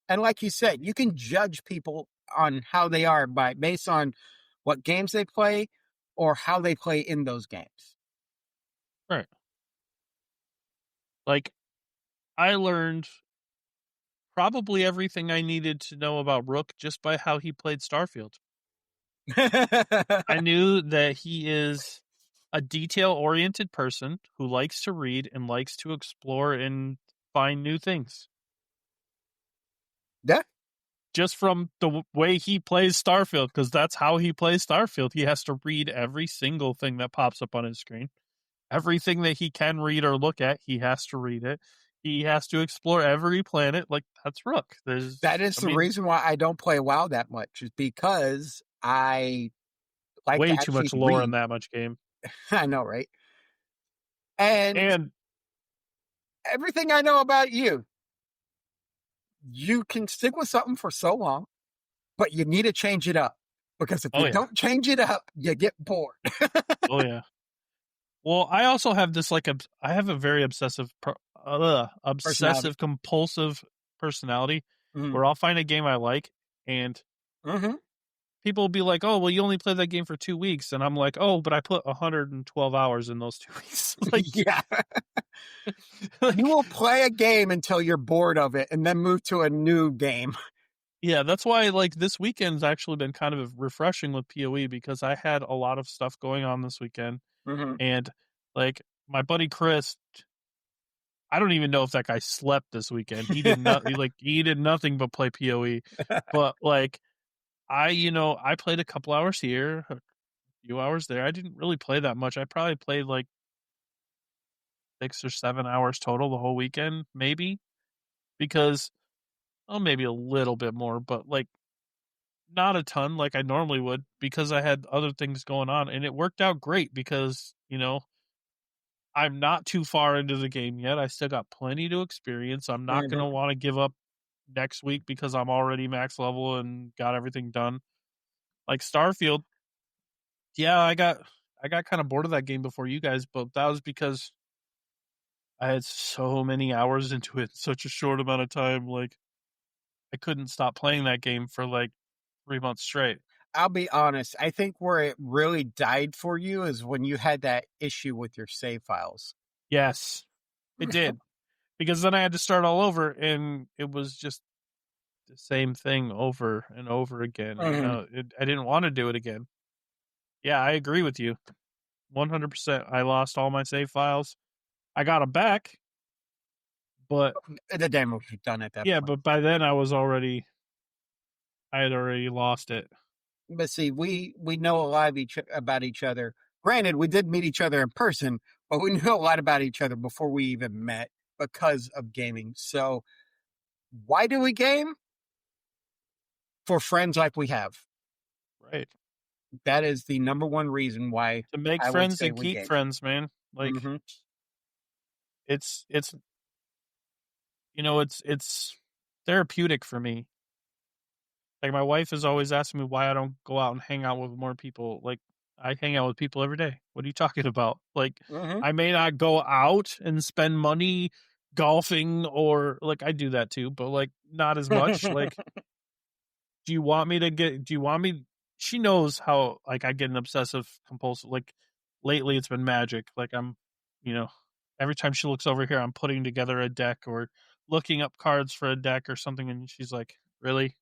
And like you said, you can judge people on how they are based on what games they play or how they play in those games. Right. Like I learned probably everything I needed to know about Rook just by how he played Starfield. I knew that he is a detail oriented person who likes to read and likes to explore and find new things. Yeah, Just from the way he plays Starfield, because that's how he plays Starfield. He has to read every single thing that pops up on his screen. Everything that he can read or look at, he has to read it. He has to explore every planet. Like, that's Rook. that is I the mean, reason why I don't play WoW that much, is because I like to way too actually much lore in read. that much game. I know, right? And And, everything I know about you, you can stick with something for so long, but you need to change it up. Because if oh, you yeah. don't change it up, you get bored. Oh, yeah. Well, I also have this like I have a very Personality. obsessive compulsive personality Mm-hmm. where I'll find a game I like and Mm-hmm. people will be like, "Oh, well, you only played that game for 2 weeks," and I'm like, "Oh, but I put 112 hours in those 2 weeks." Like, Yeah. You like will play a game until you're bored of it and then move to a new game. yeah, that's why like this weekend's actually been kind of refreshing with PoE because I had a lot of stuff going on this weekend Mm-hmm. and like my buddy Chris I don't even know if that guy slept this weekend. He did not he did nothing but play PoE. But like I played a couple hours here, a few hours there. I didn't really play that much. I probably played like 6 or 7 hours total the whole weekend, maybe, because oh, maybe a little bit more, but like not a ton like I normally would because I had other things going on, and it worked out great because, I'm not too far into the game yet. I still got plenty to experience. I'm not going to Mhm. want to give up next week because I'm already max level and got everything done. Like Starfield, yeah, I got kind of bored of that game before you guys, but that was because I had so many hours into it in such a short amount of time. Like I couldn't stop playing that game for like 3 months straight. I'll be honest. I think where it really died for you is when you had that issue with your save files. Yes, it did because then I had to start all over, and it was just the same thing over and over again, and Mhm. I didn't want to do it again. Yeah, I agree with you 100%. I lost all my save files. I got them back, but The damage was done at that yeah, point. but by then I had already lost it. But see, we know a lot of about each other. Granted, we did meet each other in person, but we knew a lot about each other before we even met because of gaming. So, why do we game? For friends like we have. Right. That is the number one reason why To make I would friends say and we keep game. friends, man. Like Hmm. it's it's therapeutic for me. Like my wife is always asking me why I don't go out and hang out with more people. Like I hang out with people every day. What are you talking about? Like Hmm. I may not go out and spend money golfing or like I do that too, but like not as much. Like do you want me she knows how like I get an obsessive compulsive like lately it's been magic. Like you know, every time she looks over here I'm putting together a deck or looking up cards for a deck or something and she's like, "Really?"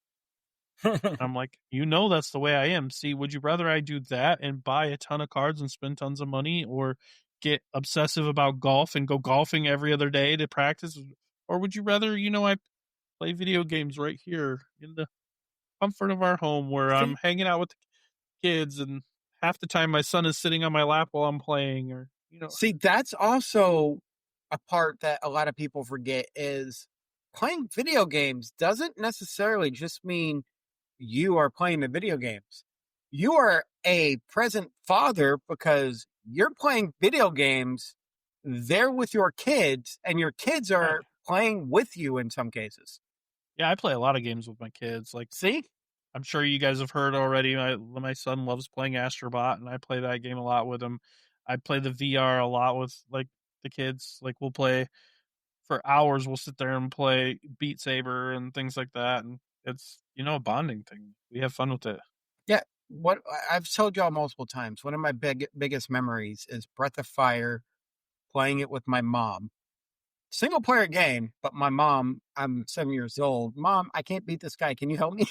I'm like, that's the way I am. See, would you rather I do that and buy a ton of cards and spend tons of money or get obsessive about golf and go golfing every other day to practice? Or would you rather, I play video games right here in the comfort of our home where I'm see, hanging out with the kids and half the time my son is sitting on my lap while I'm playing or, see, that's also a part that a lot of people forget is playing video games doesn't necessarily just mean you are playing the video games. You are a present father because you're playing video games. They're with your kids, and your kids right. are playing with you in some cases. Yeah, I play a lot of games with my kids. Like See? I'm sure you guys have heard already. My son loves playing Astrobot, and I play that game a lot with him. I play the VR a lot with like the kids. Like we'll play for hours. We'll sit there and play Beat Saber and things like that, and it's a bonding thing. We have fun with it. Yeah. What I've told y'all multiple times, one of my biggest memories is Breath of Fire, playing it with my mom. Single player game, but my mom, I'm 7 years old. Mom, I can't beat this guy. Can you help me?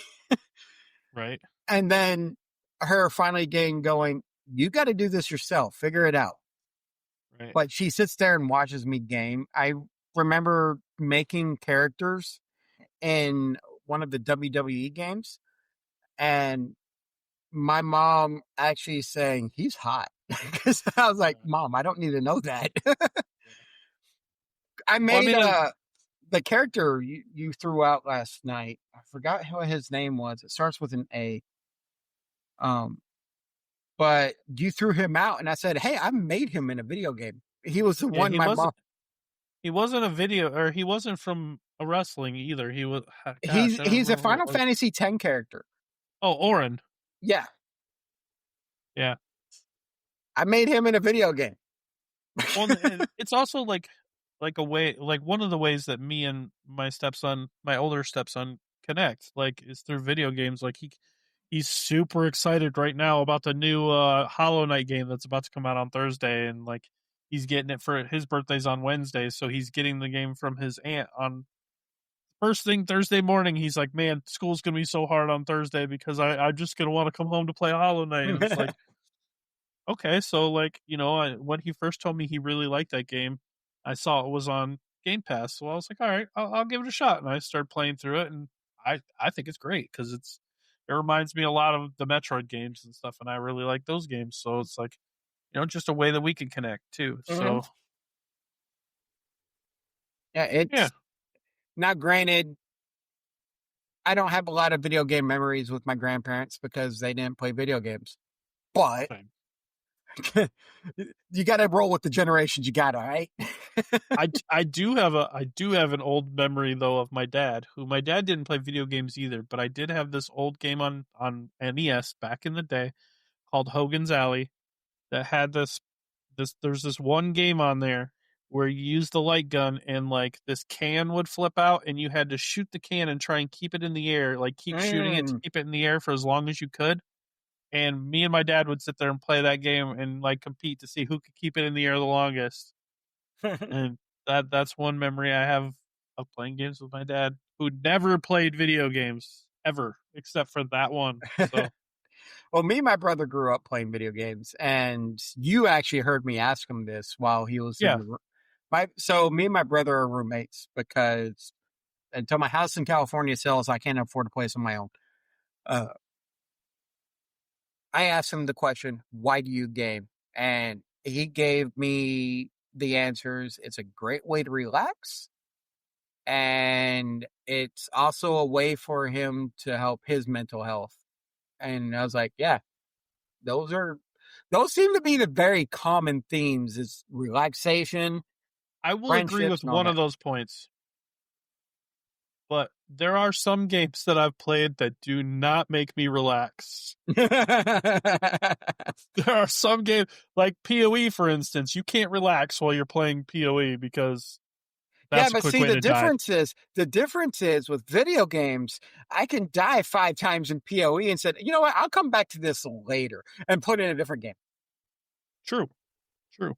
Right, And then her finally getting going, you got to do this yourself, figure it out. right. But she sits there and watches me game. I remember making characters in one of the WWE games, and my mom actually saying, he's hot. Because I was like, Yeah, Mom, I don't need to know that. yeah. I Well, I made mean, the character you threw out last night. I forgot what his name was. It starts with an A. Um, but you threw him out, and I said, "Hey, I made him in a video game." He was the yeah, one my mom. he wasn't a video, or he wasn't from a wrestling either. He was, gosh, He's I don't he's a remember what Final it was. Fantasy X character. Oh, Orin. Yeah, Yeah. I made him in a video game. Well, and it's also like a way, like one of the ways that me and my older stepson, connect, like, is through video games. Like he's super excited right now about the new Hollow Knight game that's about to come out on Thursday, and like he's getting it for his birthday's on Wednesday, so he's getting the game from his aunt on first thing Thursday morning. He's like, "Man, school's gonna be so hard on Thursday because I'm just gonna want to come home to play Hollow Knight," and it's like. Okay, so like, when he first told me he really liked that game, I saw it was on Game Pass, so I was like, "All right, I'll give it a shot." And I started playing through it, and I think it's great because it's it reminds me a lot of the Metroid games and stuff, and I really like those games. So it's like, just a way that we can connect too. Hmm. So Yeah, yeah, it's now granted, I don't have a lot of video game memories with my grandparents because they didn't play video games. But same. you got to roll with the generations you got, all right? I do have an old memory though of my dad, who my dad didn't play video games either, but I did have this old game on NES back in the day called Hogan's Alley that had this there's this one game on there where you use the light gun and like this can would flip out and you had to shoot the can and try and keep it in the air, like keep shooting it to Mm. keep it in the air for as long as you could. And me and my dad would sit there and play that game and like compete to see who could keep it in the air the longest. And that's one memory I have of playing games with my dad, who never played video games ever except for that one. So Well, me and my brother grew up playing video games, and you actually heard me ask him this while he was in yeah, the room. So me and my brother are roommates because until my house in California sells, I can't afford a place on my own. Uh, I asked him the question, "Why do you game?" And he gave me the answers. It's a great way to relax, and it's also a way for him to help his mental health. And I was like, "Yeah, those are those seem to be the very common themes: is relaxation, I will agree friendships, with and all one of that." those points, but there are some games that I've played that do not make me relax. There are some games like PoE, for instance. You can't relax while you're playing PoE because Yeah, that's a but quick see, way to die. the difference is with video games, I can die 5 times in PoE and said, you know what, I'll come back to this later and put in a different game. True, true.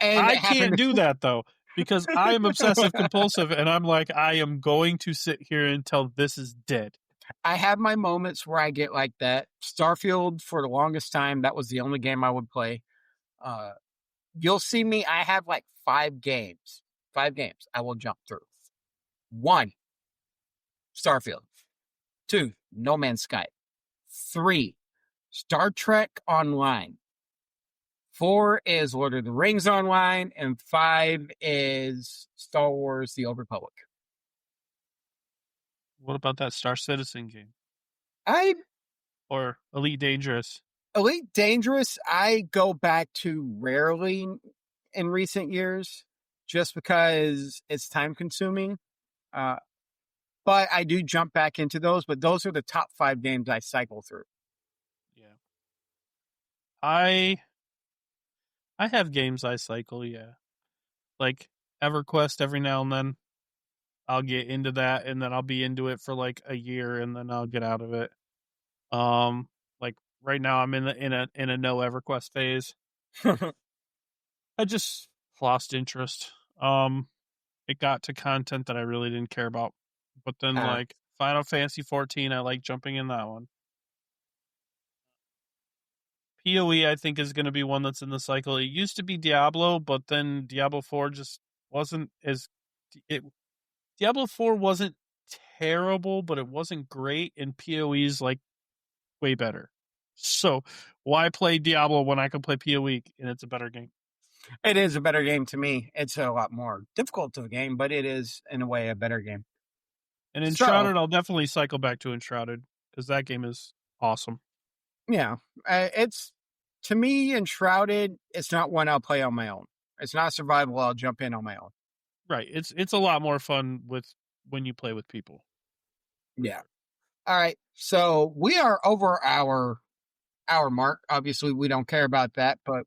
And it I can't happened. do that though because I am obsessive compulsive and I'm like, I am going to sit here until this is dead. I have my moments where I get like that. Starfield, for the longest time, that was the only game I would play. Uh, you'll see me, I have like 5 games. 5 games I will jump through. One, Starfield. Two, No Man's Sky. Three, Star Trek Online. Four is Lord of the Rings Online, and five is Star Wars: The Old Republic. What about that Star Citizen game I or Elite Dangerous? Elite Dangerous, I go back to rarely in recent years, just because it's time consuming. Uh, but I do jump back into those. But those are the top 5 games I cycle through. Yeah, I I have games I cycle. Yeah, like EverQuest every now and then. I'll get into that and then I'll be into it for like a year and then I'll get out of it. Um, like right now I'm in a no EverQuest phase. I just lost interest. It got to content that I really didn't care about. But then uh, like Final Fantasy 14, I like jumping in that one. PoE I think is going to be one that's in the cycle. It used to be Diablo, but then Diablo 4 just wasn't as it Diablo 4 wasn't terrible, but it wasn't great and PoE's like way better. So why play Diablo when I can play PoE and it's a better game? it is a better game to me. It's a lot more difficult to the game, but it is, in a way, a better game. And So, Enshrouded, I'll definitely cycle back to Enshrouded because that game is awesome. yeah, it's to me, Enshrouded, it's not one I'll play on my own. It's not survival I'll jump in on my own. Right. It's a lot more fun with when you play with people. Yeah. All right. So we are over our mark. Obviously, we don't care about that, but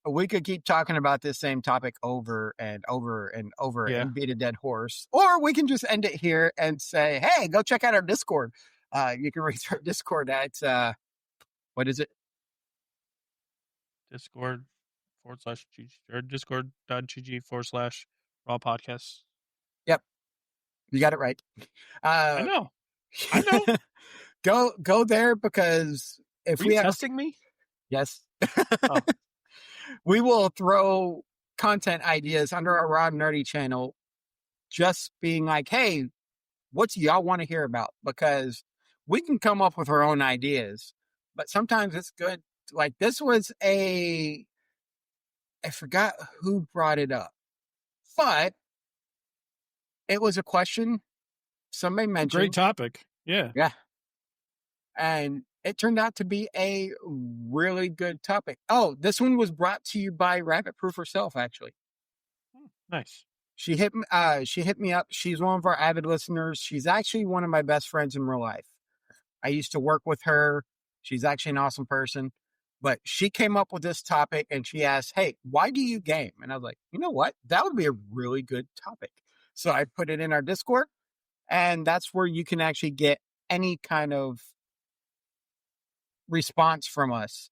we could keep talking about this same topic over and over and over Yeah. and beat a dead horse. Or we can just end it here and say, hey, go check out our Discord. You can reach our Discord at what is it? Discord /GG or discord.gg/ raw podcasts. Yep, you got it right. I Uh, know. I know. go there because if Are you we have testing me? yes, Oh, we will throw content ideas under our Raw Nerdy channel, just being like, hey, What do y'all want to hear about? Because we can come up with our own ideas, but sometimes it's good. Like this was I forgot who brought it up, but it was a question somebody Great mentioned. topic. Yeah. Yeah. And it turned out to be a really good topic. Oh, this one was brought to you by Rabbit Proof herself, actually. Nice. She hit me up. She's one of our avid listeners. She's actually one of my best friends in real life. I used to work with her. She's actually an awesome person. But she came up with this topic and she asked, "Hey, why do you game?" And I was like, you know what? That would be a really good topic. So I put it in our Discord, and that's where you can actually get any kind of response from us.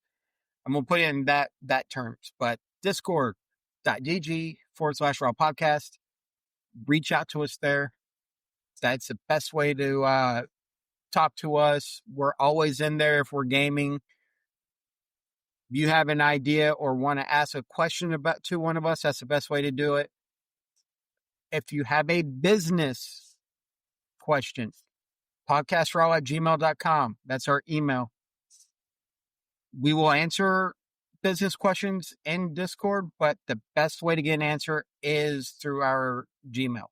I'm gonna put it in that terms, but discord.gg/raw podcast. Reach out to us there. That's the best way to talk to us. We're always in there if we're gaming. If you have an idea or want to ask a question about to one of us, that's the best way to do it. If you have a business question, podcastraw@gmail.com. That's our email. We will answer business questions in Discord, but the best way to get an answer is through our Gmail.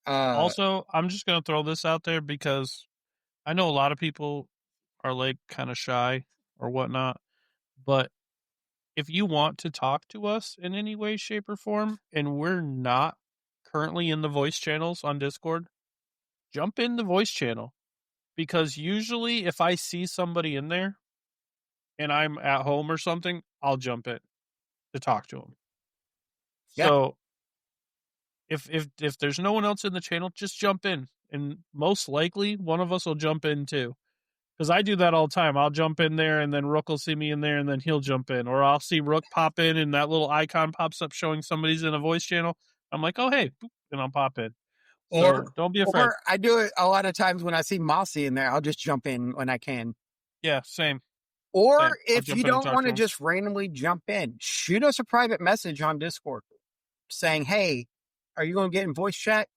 Also, I'm just going to throw this out there because I know a lot of people are like kind of shy or whatnot, but if you want to talk to us in any way, shape, or form, and we're not currently in the voice channels on Discord, jump in the voice channel because usually if I see somebody in there and I'm at home or something, I'll jump in to talk to them. Yeah. So if there's no one else in the channel, just jump in, and most likely one of us will jump in too. Because I do that all the time. I'll jump in there, and then Rook will see me in there, and then he'll jump in. Or I'll see Rook pop in, and that little icon pops up showing somebody's in a voice channel. I'm like, oh, hey, and I'll pop in. So don't be afraid. Or I do it a lot of times when I see Mossy in there, I'll just jump in when I can. Yeah, same. Or Same. I'll if you jump in and don't talk want to to him. just randomly jump in, shoot us a private message on Discord saying, "Hey, are you going to get in voice chat?"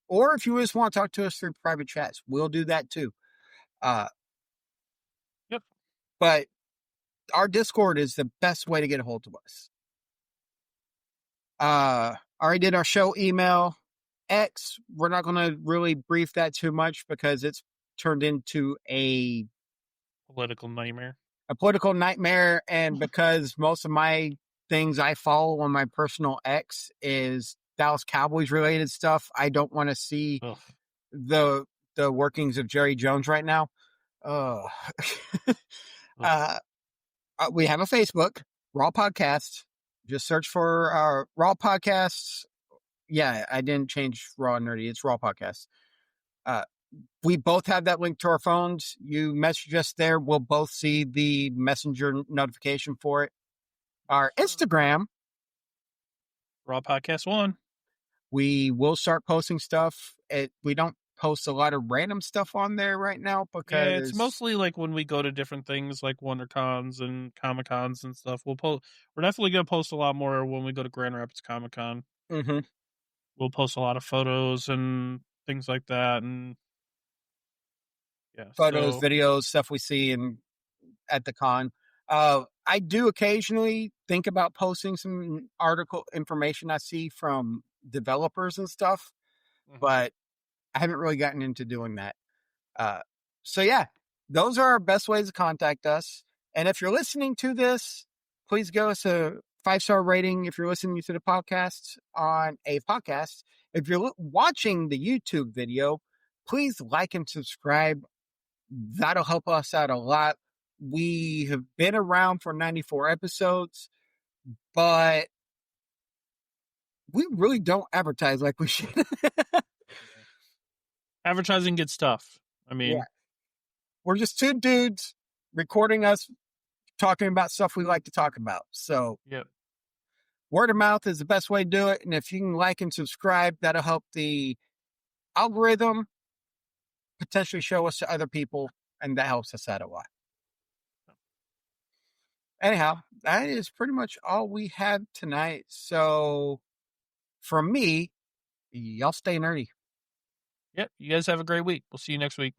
Or if you just want to talk to us through private chats, we'll do that too. Yep. But our Discord is the best way to get a hold of us. Already did our show email. X, we're not going to really brief that too much because it's turned into Political nightmare. a political nightmare. And because most of my things I follow on my personal X is Dallas Cowboys related stuff, I don't want to see Ugh. the workings of Jerry Jones right now. Uh, Ugh. we have a Facebook, Raw Podcast. Just search for our Raw Podcasts. Yeah, I didn't change Raw Nerdy. It's Raw Podcast. We both have that link to our phones. You message us there. We'll both see the messenger notification for it. Our Instagram, Raw Podcast 1. we will start posting stuff. We don't post a lot of random stuff on there right now Yeah, it's because mostly like when we go to different things like WonderCons and Comic Cons and stuff. We're definitely gonna post a lot more when we go to Grand Rapids Comic Con. mm-hmm. We'll post a lot of photos and things like that, and yeah. Photos, So videos, stuff we see at the con. I do occasionally think about posting some article information I see from developers and stuff, but I haven't really gotten into doing that. Uh, so yeah, those are our best ways to contact us. And if you're listening to this, please give us a 5-star rating. If you're listening to the podcast on a podcast, if you're watching the YouTube video, please like and subscribe. That'll help us out a lot. We have been around for 94 episodes, but we really don't advertise like we should. advertising gets tough. I Yeah. mean, We're just two dudes recording us talking about stuff we like to talk about. So yeah, word of mouth is the best way to do it. And if you can like and subscribe, that'll help the algorithm potentially show us to other people, and that helps us out a lot. Anyhow, that is pretty much all we have tonight. So from me, Y'all stay nerdy. Yep. You guys have a great week. We'll see you next week.